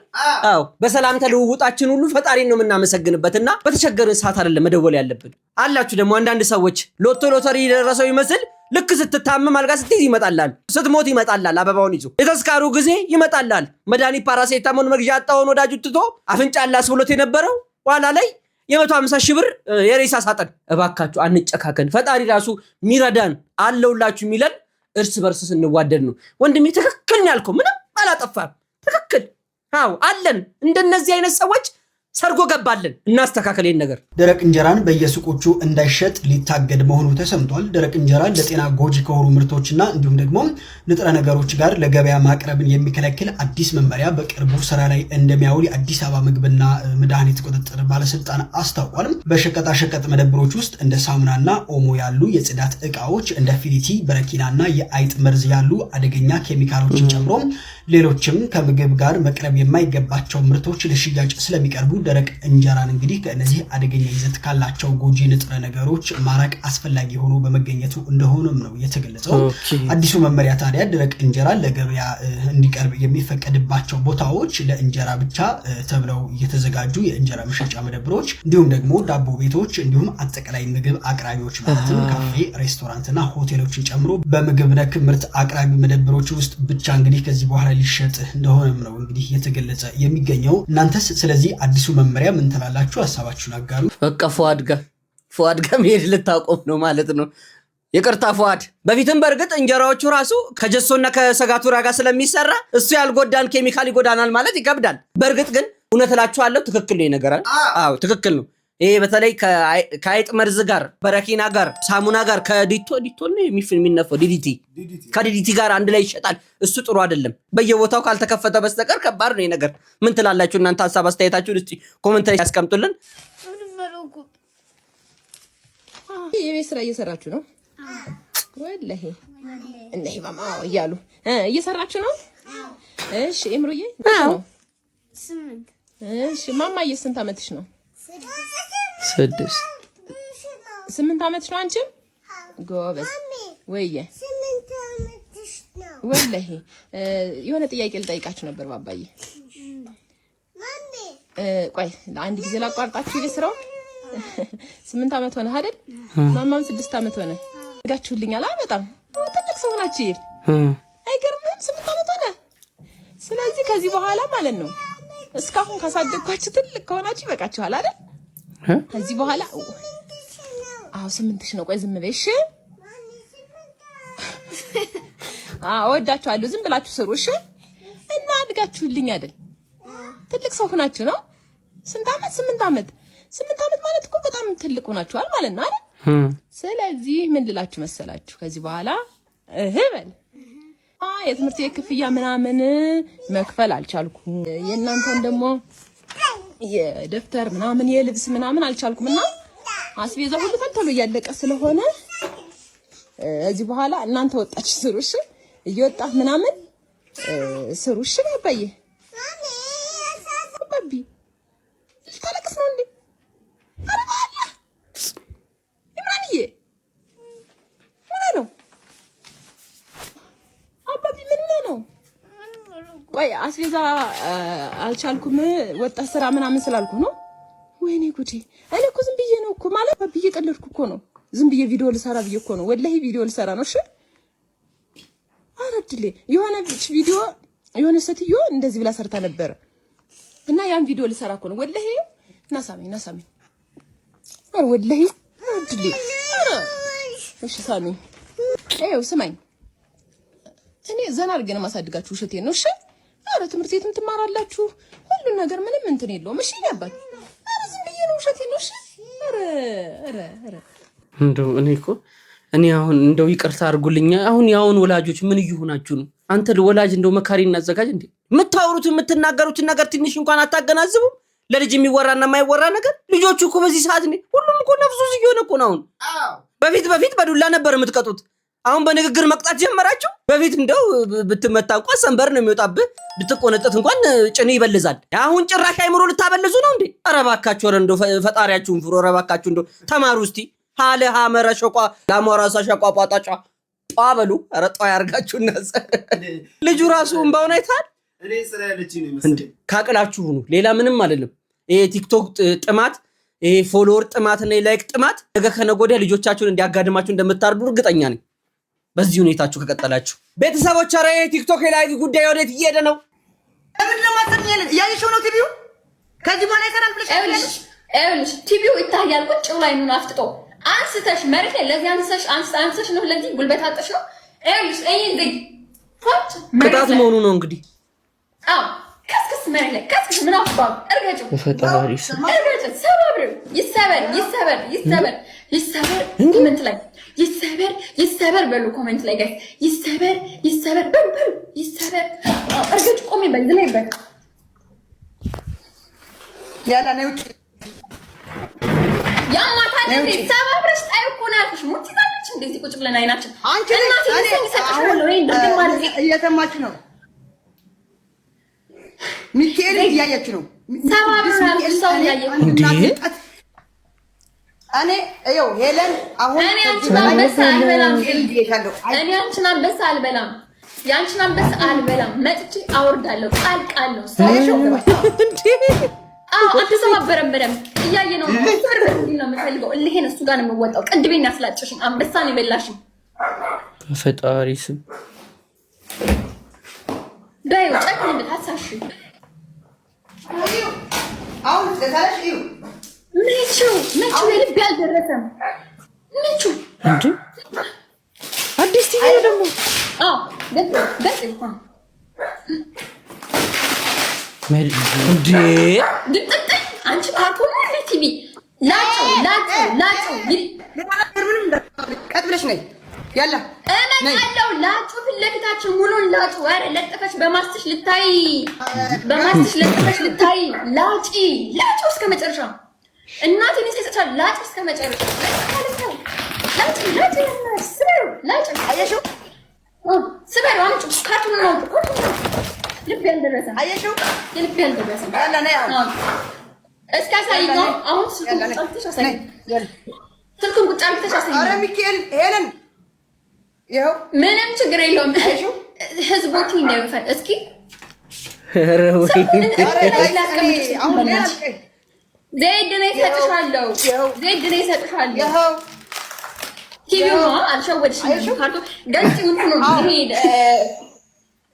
Speaker 3: አዎ በሰላም ተልውውጣችን ሁሉ ፈጣሪን ነው የምናመሰግንበትና በተቸገረን ሰዓት አይደለም መደወል ያለብን አላችሁ ደግሞ አንዳንድ ሰዎች ሎተሪ ደረሰው ይመስል ልክ ስትታመም አልጋ ስትይዝ ይመጣላል ስትሞት ይመጣላል አበባውን ይዞ የተስካሩ ጊዜ ይመጣላል መድኃኒት ፓራሴታሞን መግዣ አጣውን ወዳጁ ትቶ አፍንጫ አላስብሎት የነበረው ኋላ ላይ የ150 ሺህ ብር የሬሳ ሳጥን እባካችሁ አንጨካከን ፈጣሪ ራሱ ሚረዳን አለውላችሁ ሚለን እርስ በርስ ስንዋደድ ነው ወንድሜ ትክክል ነው ያልከው ምንም አላጠፋም ትክክል አው አለን እንደነዚህ አይነት ሰዎች ሰርጎ ገባልን እናስተካከለን ነገር
Speaker 15: ደረቅ እንጀራን በየሱቆቹ እንዳይሸጥ ሊታገድ መሆኑ ተሰምቷል ደረቅ እንጀራን ለጤና ጎጂ ከሆኑ ምርቶችና እንዲሁም ደግሞ ንጥረ ነገሮች ጋር ለገበያ ማቅረብን የሚከለክል አዲስ መመሪያ በቅርቡ ስራ ላይ እንደሚያውል የአዲስ አበባ ምግብና መድኃኒት ቁጥጥር ባለስልጣን አስታውቋል በሸቀጣ ሸቀጥ መደብሮች ውስጥ እንደ ሳሙናና ኦሞ ያሉ የጽዳት ዕቃዎች እንደ ፊሊቲ በረኪናና የአይጥ መርዝ ያሉ አደገኛ ኬሚካሎችን ጨምሮ ሌሎችም ከምግብ ጋር መቅረብ የማይገባቸው ምርቶች ለሽያጭ ስለሚቀርቡ ደረቅ እንጀራን እንግዲህ ከነዚህ አደገኛ ይዘት ካላቸው ጎጂ ንጥረ ነገሮች ማራቅ አስፈላጊ ሆኖ በመገኘቱ እንደሆነም ነው የተገለጸው አዲሱ መመሪያ ታዲያ ደረቅ እንጀራ ለገበያ እንዲቀርብ የሚፈቀድባቸው ቦታዎች ለእንጀራ ብቻ ተብለው የተዘጋጁ የእንጀራ መሸጫ መደብሮች እንዲሁም ደግሞ ዳቦ ቤቶች እንዲሁም አጠቃላይ ምግብ አቅራቢዎች ማለትም ካፌ ሬስቶራንትና ሆቴሎችን ጨምሮ በምግብ ነክ ምርት አቅራቢ መደብሮች ውስጥ ብቻ እንግዲህ ከዚህ በኋላ ሊሸጥ እንደሆነም ነው እንግዲህ የተገለጸ የሚገኘው እናንተስ ስለዚህ አዲሱ መመሪያ ምን ተላላችሁ ሐሳባችሁን አጋሩ
Speaker 3: በቃ ፉአድ ጋር መሄድ ልታቆም ነው ማለት ነው ይቅርታ ፉአድ በፊትም በርግጥ እንጀራዎቹ ራሱ ከጀሶና ከሰጋቱራ ጋር ስለሚሰራ እሱ ያልጎዳን ኬሚካል ይጎዳናል ማለት ይከብዳል በርግጥ ግን እውነት እላችኋለሁ ትክክል ነው ነገር አዎ ትክክል ነው ይሄ በተለይ ከአይጥ መርዝ ጋር በረኪና ጋር ሳሙና ጋር ከዲቶ ነው የሚነፈው ከዲዲቲ ጋር አንድ ላይ ይሸጣል እሱ ጥሩ አይደለም በየቦታው ካልተከፈተ በስተቀር ከባድ ነው ነገር ምን ትላላችሁ እናንተ ሐሳብ አስተያየታችሁን እስቲ ኮሜንት ላይ ያስቀምጡልን
Speaker 12: የቤት ስራ እየሰራችሁ ነው ወላሂ እነሂ ማማው እያሉ እየሰራችሁ ነው እሺ እምሩዬ አዎ 8 እሺ ማማዬ ስንት አመትሽ ነው 8 ዓመትሽ ነው አንቺ ጎበዝ ወይዬ 8 ዓመትሽ ነው ወላሂ የሆነ ጥያቄ ልጠይቃችሁ ነበር ባባዬ ማሚ ቆይ ለአንድ ጊዜ ላቋርጣችሁ ይስራው 8 ዓመት ሆነ አይደል ማማም 6 ዓመት ሆነ ጋችሁልኛል በጣም ትልቅ ሰው ናችሁ አይገርምም 8 ዓመት ሆነ ስለዚህ ከዚህ በኋላ ማለት ነው እስካሁን ካሳደግኳችሁ ትልቅ ከሆናችሁ ይበቃችኋል አይደል ከዚህ በኋላ አዎ 8 ነው ቆይ ዝም በይ እሺ ወዳችኋለሁ ዝም ብላችሁ ስሩ እሺ እና አድጋችሁልኝ አይደል ትልቅ ሰው ሆናችሁ ነው ስንት ዓመት 8 ዓመት ማለት እኮ በጣም ትልቅ ሆናችኋል ማለት ነው አይደል ስለዚህ ምን ልላችሁ መሰላችሁ ከዚህ በኋላ በል የትምህርት የክፍያ ምናምን መክፈል አልቻልኩም የእናንተን ደግሞ የደፍተር ምናምን የልብስ ምናምን አልቻልኩምና አስቤዛ ሁሉ ተንተሎ ያለቀ ስለሆነ እዚህ በኋላ እናንተ ወጣች ስሩሽ እየወጣ ምናምን ስሩሽ ባባዬ ባቢ ታለቅስ ነው እንዴ አረባላ ኢምራንዬ ምን ነው አባቢ ምን ነው ቆይ አስቤዛ አልቻልኩም ወጣ ስራ ምናምን ስላልኩ ነው ወይኔ ጉዲ እኔ እኮ ዝም ብዬ ነው እኮ ማለት ብዬ ቀለድኩ እኮ ነው ዝም ብዬ ቪዲዮ ልሰራ ብዬ እኮ ነው ወላሂ ቪዲዮ ልሰራ ነው እሺ አረድሌ የሆነ ቪዲዮ የሆነ ሴትዮ እንደዚህ ብላ ሰርታ ነበር እና ያን ቪዲዮ ልሰራ እኮ ነው ወላሂ ናሳሚ ወላሂ አረድሌ እሺ ሳሚ አይው ስማኝ እኔ ዘና አድርገን ማሳድጋችሁ እሸቴን ነው እሺ አረ ትምህርት ቤትም ትማራላችሁ ሁሉ ነገር ምንም እንትን የለውም እሺ ያባት አረ ዝም ብዬ ነው እሸቴን ነው እሺ አረ
Speaker 17: እንደው እኔ አሁን እንደው ይቅርታ አድርጉልኝ አሁን ያውን ወላጆች ምን ይሁናችሁ ነው አንተ ወላጅ እንደው መካሪ እናዘጋጅ እንዴ የምታወሩት የምትናገሩት ነገር ትንሽ እንኳን አታገናዝቡ ለልጅ የሚወራና የማይወራ ነገር ልጆቹ እኮ በዚህ ሰዓት ሁሉም እኮ ነፍሱ ሲሆን እኮ ነው
Speaker 3: በፊት በዱላ ነበር የምትቀጡት። አሁን በንግግር መቅጣት ጀመራችሁ። በፊት እንደው ብትመታ እንኳን ሰንበር ነው የሚወጣብህ፣ ብትቆነጠት እንኳን ጭን ይበልዛል። አሁን ጭራሽ አይምሮ ልታበልዙ ነው እንዴ? ኧረ እባካችሁ፣ ኧረ እንደው ፈጣሪያችሁን ፍሩ። ኧረ እባካችሁ እንደው ተማሩ እስቲ። ሀለ ሀመረ ሸቋ ላሞራሳ ሸቋ ቋጣጫ ጧበሉ። ኧረ ጧ ያርጋችሁና ልጁ ራሱ እንባውን አይታል።
Speaker 8: እኔ ስራ ያለችኝ ነው መሰለኝ።
Speaker 3: ካቅላችሁ ሁኑ፣ ሌላ ምንም አይደለም። ይሄ ቲክቶክ ጥማት፣ ይሄ ፎሎወር ጥማትና የላይክ ጥማት ነገ ከነገ ወዲያ ልጆቻችሁን እንዲያጋድማችሁ እንደምታርዱ እርግጠኛ ነኝ። በዚህ ሁኔታችሁ ከቀጠላችሁ ቤተሰቦች። ኧረ ቲክቶክ የላይቭ ጉዳይ ወዴት እየሄደ ነው?
Speaker 18: ለምን ለማጥኛለን? ያየሽው ነው ቲቪው። ከዚህ በኋላ ይሰራል ብለሽ
Speaker 5: አይልሽ ቲቪው ይታያል። ቁጭ ብላ አይኑን አፍጥጦ አንስተሽ መሬት ላይ ለዚህ አንስተሽ ነው ለዚህ ጉልበት አጥሽ ነው። አይልሽ እይ ፎት
Speaker 3: ቅጣት መሆኑ ነው እንግዲህ።
Speaker 5: አዎ ከስከስ መሬት ላይ ከስከስ ምን አባው እርገጩ
Speaker 3: ፈጣሪ
Speaker 5: እርገጩ ሰባብሩ ይሰበር ኮሜንት ላይ ይሰበር በሉ ኮሜንት ላይ ጋር ይሰበር በሉ ይሰበር እርገጩ ቆሜ በዝለይበት
Speaker 18: ያላ ነው
Speaker 5: ያማታን ሰባብረሽ ታይኮናልሽ ሙቲታለች እንደዚህ ቁጭ ብለን አይናችን እናቴ ይሰጥሻል ወይ እንደዚህ ማለት
Speaker 18: እየተማች ነው። ሚካኤል እያየች ነው።
Speaker 5: ሰባብረሽ ሰው ያየው
Speaker 3: እንዴ?
Speaker 18: እኔ እየው ሄለን አሁን
Speaker 5: እኔ አንቺን አንበሳ አልበላም። ያንቺን አንበሳ አልበላም። መጥቼ አወርዳለሁ። ቃልቃለሁ ሳይሾው እንዴ? አትሰባበረም። በደምብ እያየ ነው። ሰርበ ነው የምፈልገው። እልሄን እሱ ጋር ነው የምወጣው። ቅድቤን ያስላጭሽኝ አንበሳ ነው የበላሽኝ።
Speaker 17: ፈጣሪ ስም
Speaker 5: ዳዩ ጨክኝ ብታሳሽ
Speaker 18: አሁን ተታሽ እዩ
Speaker 5: ምቹ የልብ ያልደረሰም ምቹ
Speaker 17: እንዴ? አዲስ ቲቪ ነው ደግሞ።
Speaker 5: ገጥ እንኳን
Speaker 3: እንዴ
Speaker 5: ድጥጥኝ አንቺ ካርቶን ነው ቲቪ ላጩ
Speaker 18: ቀጥ ብለሽ ነይ ያላ
Speaker 5: እመጣለሁ። ላጩ ፊት ለፊታችን ሙሉን ላጩ። ኧረ ለጥፈሽ በማስትሽ ልታይ ላጩ እስከ መጨረሻ እናቴ ነው ሲሰጣል። ላጩ እስከ መጨረሻ ላጩ
Speaker 18: አየሽው?
Speaker 5: ስበሩ አምጪ ካርቶን ነው ልብ ያልደረሰ
Speaker 18: አየሽው?
Speaker 5: የልብ ያልደረሰ
Speaker 18: ያላ ነይ
Speaker 5: እስከ አሳይኝ። አሁን ስልኩን ቁጭ አድርገሽ አሳይኝ። ስልኩን ቁጭ አድርገሽ አሳይኝ።
Speaker 18: ኧረ ሚካኤል ሄለን ይኸው
Speaker 5: ምንም ችግር የለውም። ህዝቦቹ እንደምፈል እስኪ
Speaker 3: ኧረ ወይ
Speaker 18: አሁን
Speaker 5: ዘይድ ነው እሰጥሻለሁ። ይኸው ቲቪው ነው አልሸወድሽም። ካርቶ ገጭ እንትን ነው ሄድ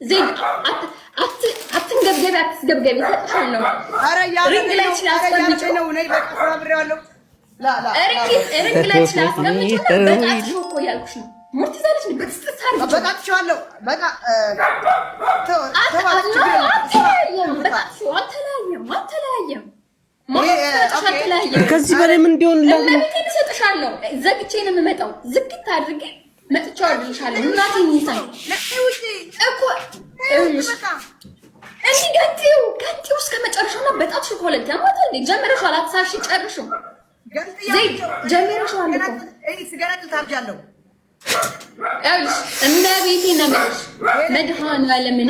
Speaker 5: ዘይድ አትንገብገቢ እሰጥሻለሁ።
Speaker 18: ኧረ
Speaker 5: ሪንግ ላይ ስላስቀምጪ
Speaker 18: ነው ነይ በቃ አብሬዋለሁ።
Speaker 5: ሪንግ ላይ ስላስቀምጪ በጣም እኮ ያልኩሽ ነው። ሙርት ይዛለሽ ነው በትስታር
Speaker 18: በጣጥሻለሁ። በቃ
Speaker 5: አተላየም
Speaker 3: ከዚህ በላይ ምን እንዲሆን
Speaker 5: ለምን እሰጥሻለሁ? ዘግቼ ነው የምመጣው። ዝግት አድርጌ መጥቻው አድርሻለሁ። እናቴ ይንሳኝ እኮ እንዴ ገንቲው እስከ መጨረሻው ነው። በጣም ሾኮላት ያማታል። ጀመረሻል። አትሳሽ ጨርሹ ዘይድ ጀመረሻል እኮ
Speaker 18: ሲጋራጭ ታርጃለሁ።
Speaker 5: አይሽ እመቤቴ ነምሽ መድኃኒዓለምን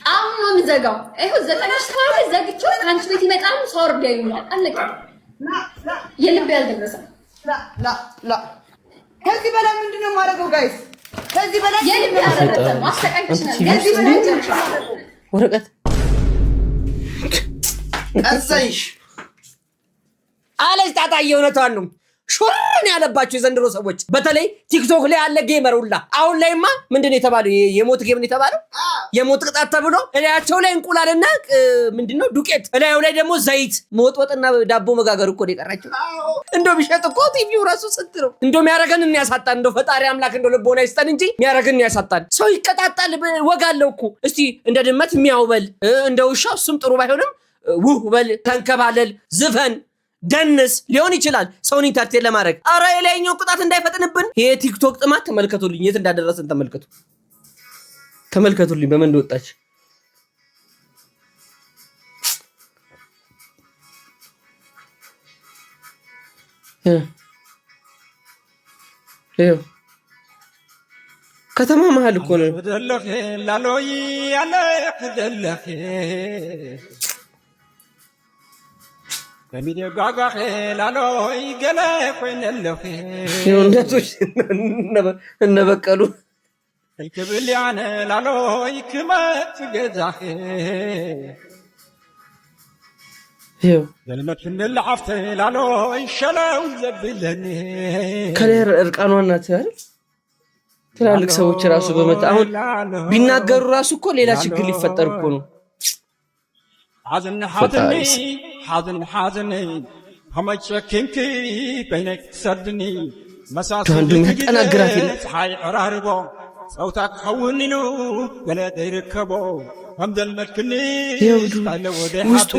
Speaker 5: አሁን ነው የምዘጋው። ይኸው ዘጠናሽ ካለ ዘግቼው ከአንቺ ቤት ይመጣሉ። ሳወርዳ ይውላል። አለቀ። የልብ ያልደረሰ
Speaker 18: ከዚህ በላይ ምንድነው የማደርገው? ጋይስ ከዚህ በላይ
Speaker 5: የልብ ያልደረሰ ማስተካከልሽናል። ከዚህ በላይ
Speaker 3: ወረቀት
Speaker 8: አሳይሽ
Speaker 3: አለች ጣጣዬ። እውነቷን ነው። ሾርን ያለባቸው የዘንድሮ ሰዎች በተለይ ቲክቶክ ላይ ያለ ጌመር ሁላ አሁን ላይማ ምንድነው የተባለው? የሞት ጌም ነው የተባለው። የሞት ቅጣት ተብሎ እላያቸው ላይ እንቁላልና ምንድነው ዱቄት፣ እላዩ ላይ ደግሞ ዘይት መወጥወጥና ዳቦ መጋገር እኮ ነው የቀራቸው። እንደው ቢሸጥ እኮ ቲቪው ራሱ ስንት ነው? እንደው የሚያረገን ያሳጣን። እንደው ፈጣሪ አምላክ እንደው ልቦና ይስጠን እንጂ የሚያረገን ያሳጣን። ሰው ይቀጣጣል፣ ወጋለው እኮ። እስቲ እንደ ድመት የሚያውበል እንደ ውሻ፣ እሱም ጥሩ ባይሆንም ውህ በል፣ ተንከባለል፣ ዝፈን፣ ደንስ ሊሆን ይችላል ሰውን ኢንተርቴን ለማድረግ። አረ የላይኛው ቅጣት እንዳይፈጥንብን። ይሄ ቲክቶክ ጥማት ተመልከቱልኝ፣ የት እንዳደረሰን ተመልከቱልኝ በምን እንደወጣች።
Speaker 17: ይኸው ከተማ መሀል እኮ ነው። እንደቶች እነበቀሉ ከላይ እርቃኗ ናት አይደል? ትላልቅ ሰዎች ራሱ በመጣ አሁን ቢናገሩ ራሱ እኮ ሌላ ችግር ሊፈጠር እኮ ነው። አንዱ የሚያጠናግራት የለም። ውስጡ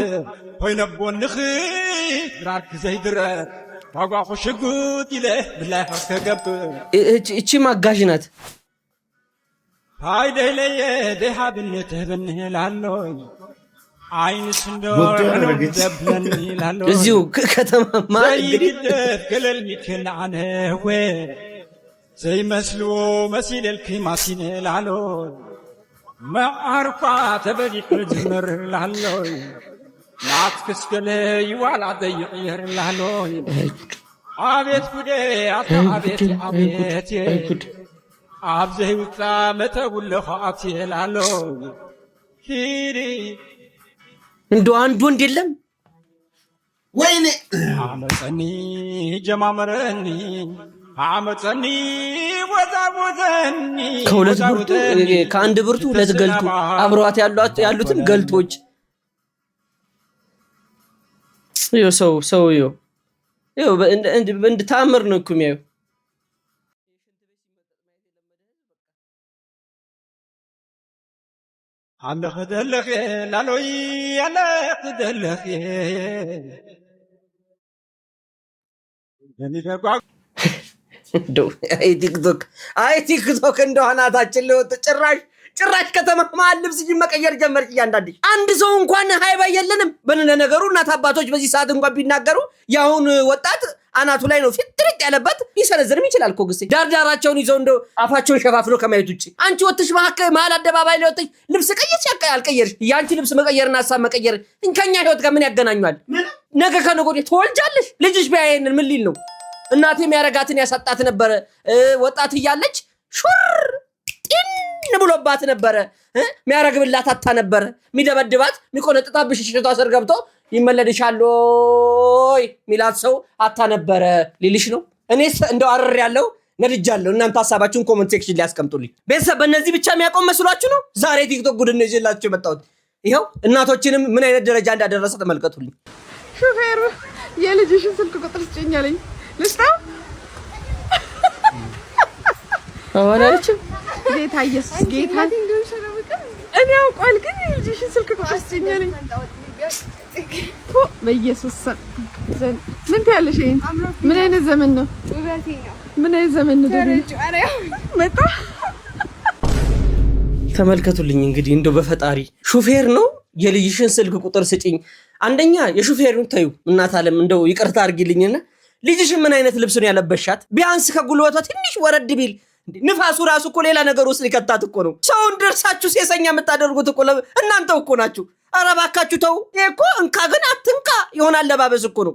Speaker 17: እቺ ማጋዥ ናት። እዚሁ ከተማ
Speaker 19: ዘይመስልዎ መሲለልክ ማሲነ ላሎ መዓርኳ ተበዲሕ ዝመር ላሎ ናትክስከለ ይዋላ ዘይቕየር ላሎ አቤት ጉዴ አታ አቤት አቤት ኣብ ዘይውፃ መተቡለኸ ኣትየ ላሎ ሂሪ
Speaker 17: እንደው አንድ ወንድ የለም።
Speaker 19: ወይኔ አመፀኒ ጀማመረኒ አመፀኒ ወዛወዘኒ
Speaker 17: ከሁለት ብርቱ ከአንድ ብርቱ ሁለት ገልቱ አብረዋት ያሉትን ገልቶች ሰው እንደ ተአምር ነው እኮ የሚያየው።
Speaker 19: አለኸ ደለኸ ላሎይ አለኸ ደለኸ
Speaker 3: አይ ቲክቶክ እንደሆነ አታችን ለወጥ ጭራሽ ከተማ መሀል ልብስ መቀየር ጀመርሽ። እያንዳንድሽ አንድ ሰው እንኳን ሃይባ የለንም። በነገሩ እናት አባቶች በዚህ ሰዓት እንኳን ቢናገሩ ያሁን ወጣት አናቱ ላይ ነው ፊት ትርቅ ያለበት ሊሰነዝርም ይችላል እኮ ግሴ ዳርዳራቸውን ይዘው እንደው አፋቸውን ሸፋፍሎ ከማየት ውጪ አንቺ ወጥሽ መሀል አደባባይ ላይ ወጥሽ ልብስ ቀየርሽ አልቀየርሽ ያንቺ ልብስ መቀየርና ሀሳብ መቀየር እንከኛ ህይወት ጋር ምን ያገናኛል? ነገ ከነገ ወዲያ ትወልጃለሽ። ልጅሽ ቢያየንን ምን ሊል ነው? እናቴ የሚያረጋትን ያሳጣት ነበረ። ወጣት እያለች ሹር ጢን ብሎባት ነበረ። የሚያረግብላት አታ ነበረ። የሚደበድባት የሚቆነጥጣት ብሽሽቷ ስር ገብቶ ይመለድሻል ወይ ሚላት ሰው አታ ነበረ ሊልሽ ነው። እኔስ እንደው አረር ያለው ነድጃለሁ። እናንተ ሐሳባችሁን ኮሜንት ሴክሽን ላይ አስቀምጡልኝ። ቤተሰብ በእነዚህ ብቻ የሚያቆም መስሏችሁ ነው? ዛሬ ቲክቶክ ጉድ ነው ይዤላችሁ የመጣሁት። ይኸው እናቶችንም ምን አይነት ደረጃ እንዳደረሰ ተመልከቱልኝ።
Speaker 7: ሹፌሩ የልጅሽን ስልክ ቁጥር ስጭኝ አለኝ። ልስጠው?
Speaker 17: አወራችም
Speaker 7: ጌታ ኢየሱስ ጌታ እኔ አውቃል፣ ግን የልጅሽን ስልክ ቁጥር ስጭኝ አለኝ። በኢየሱስ ምን ትያለሽ? ይሄን ምን አይነት ዘመን ነው? ምን አይነት ዘመን ነው? መጣ
Speaker 17: ተመልከቱልኝ እንግዲህ እንደው በፈጣሪ ሹፌር ነው የልጅሽን ስልክ ቁጥር ስጭኝ። አንደኛ የሹፌሩን ታዩ እናት አለም እንደው ይቅርታ አድርጊልኝና ልጅሽን ምን አይነት ልብስ ነው ያለበሻት? ቢያንስ ከጉልበቷ ትንሽ ወረድ ቢል ንፋሱ ራሱ እኮ ሌላ ነገር ውስጥ ሊከታት እኮ ነው። ሰውን ደርሳችሁ ሴሰኛ የምታደርጉት እኮ እናንተው እኮ ናችሁ። ኧረ እባካችሁ ተው። ይሄ እኮ እንካ ግን አትንካ የሆነ አለባበስ እኮ ነው።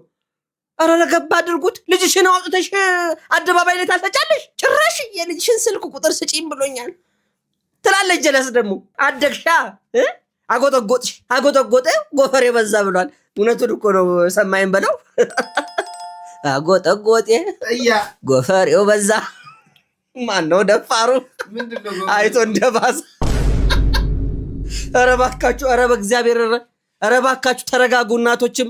Speaker 17: ኧረ ረገብ አድርጉት። ልጅሽን አውጥተሽ አደባባይ ላይ ታልተጫለሽ። ጭራሽ የልጅሽን ስልክ ቁጥር ስጪኝ ብሎኛል ትላለች። ጀለስ ደግሞ አደግሻ አጎጠጎጠ ጎፈሬ በዛ ብሏል። እውነቱን እኮ ነው። ሰማይን በለው አጎጠጎጤ ጎፈሬው በዛ። ማን ነው ደፋሩ? አይቶ እንደባሰ። ኧረ እባካችሁ፣ ኧረ በእግዚአብሔር፣ ኧረ እባካችሁ ተረጋጉ። እናቶችም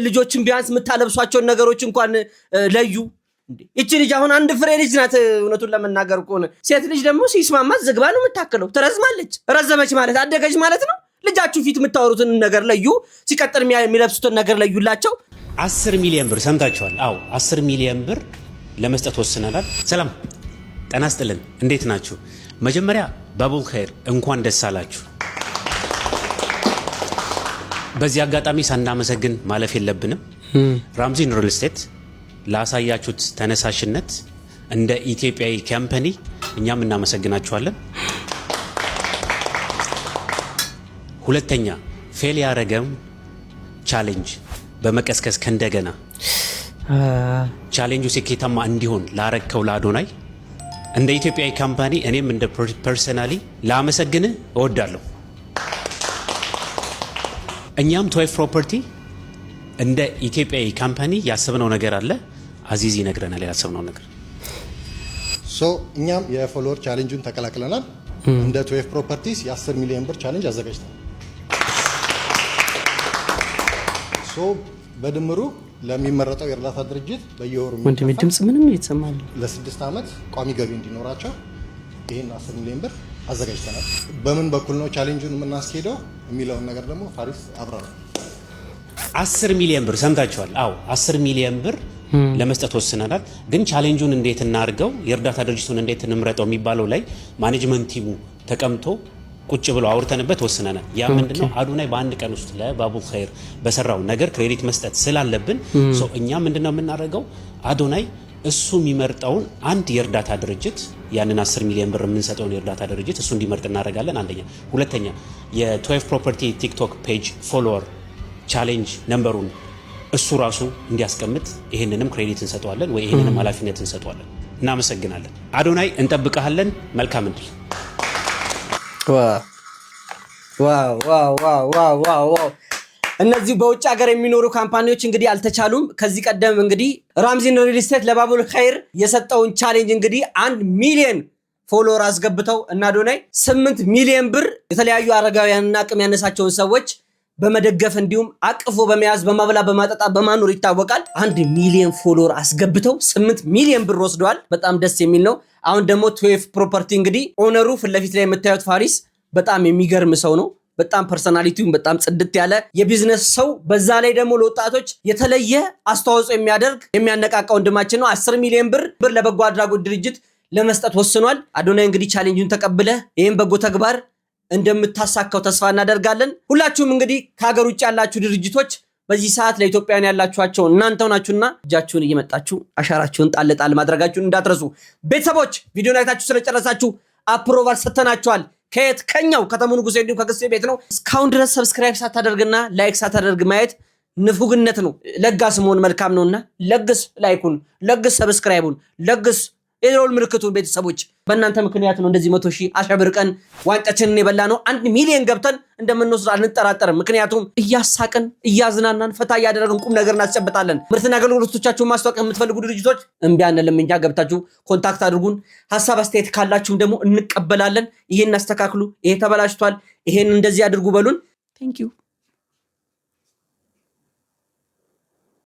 Speaker 17: ልጆችም ቢያንስ የምታለብሷቸውን ነገሮች እንኳን ለዩ። ይቺ ልጅ አሁን አንድ ፍሬ ልጅ ናት። እውነቱን ለመናገር ከሆነ ሴት ልጅ ደግሞ ሲስማማት ዝግባ ነው የምታክለው። ትረዝማለች። ረዘመች ማለት አደገች ማለት ነው። ልጃችሁ ፊት የምታወሩትን ነገር ለዩ። ሲቀጥል የሚለብሱትን ነገር ለዩላቸው።
Speaker 20: 10 ሚሊዮን ብር ሰምታችኋል? አዎ 10 ሚሊዮን ብር ለመስጠት ወስነናል። ሰላም ጤና ይስጥልን፣ እንዴት ናችሁ? መጀመሪያ ባቡል ኸይር እንኳን ደስ አላችሁ። በዚህ አጋጣሚ ሳናመሰግን ማለፍ የለብንም። ራምዚን ሪል ስቴት ላሳያችሁት ተነሳሽነት እንደ ኢትዮጵያዊ ካምፓኒ እኛም እናመሰግናችኋለን። ሁለተኛ ፌል ያረገም ቻሌንጅ በመቀስቀስ ከእንደገና ቻሌንጁ ስኬታማ እንዲሆን ላረከው ለአዶናይ እንደ ኢትዮጵያዊ ካምፓኒ እኔም እንደ ፐርሰናሊ ላመሰግን እወዳለሁ። እኛም ቶይፍ ፕሮፐርቲ እንደ ኢትዮጵያዊ ካምፓኒ ያሰብነው ነገር አለ። አዚዝ ይነግረናል ያሰብነው ነገር።
Speaker 21: እኛም የፎሎወር ቻሌንጁን ተቀላቅለናል። እንደ ቶይፍ ፕሮፐርቲስ የ10 ሚሊዮን ብር ቻሌንጅ አዘጋጅተናል። በድምሩ ለሚመረጠው የእርዳታ ድርጅት በየወሩ
Speaker 17: ወንድም ድምጽ ምንም እየተሰማል
Speaker 21: ለ6 ዓመት ቋሚ ገቢ እንዲኖራቸው ይሄን 10 ሚሊዮን ብር አዘጋጅተናል። በምን በኩል ነው ቻሌንጁን የምናስኬደው የሚለውን ነገር ደግሞ ፋሪስ አብራራ።
Speaker 20: 10 ሚሊዮን ብር ሰምታችኋል። አዎ 10 ሚሊዮን ብር ለመስጠት ወስነናል። ግን ቻሌንጁን እንዴት እናርገው፣ የእርዳታ ድርጅቱን እንዴት እንምረጠው የሚባለው ላይ ማኔጅመንት ቲሙ ተቀምጦ ቁጭ ብሎ አውርተንበት ወስነናል። ያ ምንድነው አዶናይ በአንድ ቀን ውስጥ ለባቡል ኸይር በሰራው ነገር ክሬዲት መስጠት ስላለብን እኛ ምንድነው የምናደርገው አዶናይ እሱ የሚመርጠውን አንድ የእርዳታ ድርጅት ያንን 10 ሚሊዮን ብር የምንሰጠውን የእርዳታ ድርጅት እሱ እንዲመርጥ እናደርጋለን። አንደኛ። ሁለተኛ የቶይፍ ፕሮፐርቲ ቲክቶክ ፔጅ ፎሎወር ቻሌንጅ ነምበሩን እሱ ራሱ እንዲያስቀምጥ ይሄንንም ክሬዲት እንሰጠዋለን ወይ ይሄንንም ኃላፊነት እንሰጠዋለን። እናመሰግናለን። አዶናይ እንጠብቀሃለን። መልካም እድል።
Speaker 17: ዋው እነዚህ በውጭ ሀገር የሚኖሩ ካምፓኒዎች እንግዲህ አልተቻሉም። ከዚህ ቀደም እንግዲህ ራምዚን ሪል ስቴት ለባቡል ኸይር የሰጠውን ቻሌንጅ እንግዲህ 1 ሚሊዮን ፎሎወር አስገብተው እና አዶናይ 8 ሚሊዮን ብር የተለያዩ አረጋውያንና አቅም ያነሳቸውን ሰዎች በመደገፍ እንዲሁም አቅፎ በመያዝ በማብላ በማጠጣ በማኖር ይታወቃል። 1 ሚሊዮን ፎሎወር አስገብተው 8 ሚሊዮን ብር ወስደዋል። በጣም ደስ የሚል ነው። አሁን ደግሞ ቶይፍ ፕሮፐርቲ እንግዲህ ኦነሩ ፊት ለፊት ላይ የምታዩት ፋሪስ በጣም የሚገርም ሰው ነው። በጣም ፐርሰናሊቲውን በጣም ጽድት ያለ የቢዝነስ ሰው፣ በዛ ላይ ደግሞ ለወጣቶች የተለየ አስተዋጽኦ የሚያደርግ የሚያነቃቃ ወንድማችን ነው። 10 ሚሊዮን ብር ለበጎ አድራጎት ድርጅት ለመስጠት ወስኗል። አዶናይ እንግዲህ ቻሌንጁን ተቀብለ ይሄን በጎ ተግባር እንደምታሳካው ተስፋ እናደርጋለን። ሁላችሁም እንግዲህ ከሀገር ውጭ ያላችሁ ድርጅቶች በዚህ ሰዓት ለኢትዮጵያውያን ያላችኋቸው እናንተው ናችሁና እጃችሁን እየመጣችሁ አሻራችሁን ጣል ጣል ማድረጋችሁን እንዳትረሱ። ቤተሰቦች ቪዲዮን አይታችሁ ስለጨረሳችሁ አፕሮቫል ሰተናችኋል። ከየት ከኛው ከተሙ ንጉሴ እንዲሁ ከግስቴ ቤት ነው። እስካሁን ድረስ ሰብስክራይብ ሳታደርግና ላይክ ሳታደርግ ማየት ንፉግነት ነው። ለጋስ መሆን መልካም ነውና ለግስ ላይኩን፣ ለግስ ሰብስክራይቡን፣ ለግስ የሮል ምልክቱን። ቤተሰቦች በእናንተ ምክንያት ነው እንደዚህ 100,000 አሸብርቀን ዋንጫችንን የበላ ነው። 1 ሚሊዮን ገብተን እንደምንወስድ አንጠራጠርም። ምክንያቱም እያሳቅን እያዝናናን ፈታ እያደረግን ቁም ነገር እናስጨብጣለን። ምርትና አገልግሎቶቻችሁን ማስታወቅ የምትፈልጉ ድርጅቶች እምቢ አንልም። እኛ ገብታችሁ ኮንታክት አድርጉን። ሐሳብ አስተያየት ካላችሁም ደግሞ እንቀበላለን። ይሄን አስተካክሉ፣ ይሄ ተበላሽቷል፣ ይሄን እንደዚህ አድርጉ በሉን። ቴንክ ዩ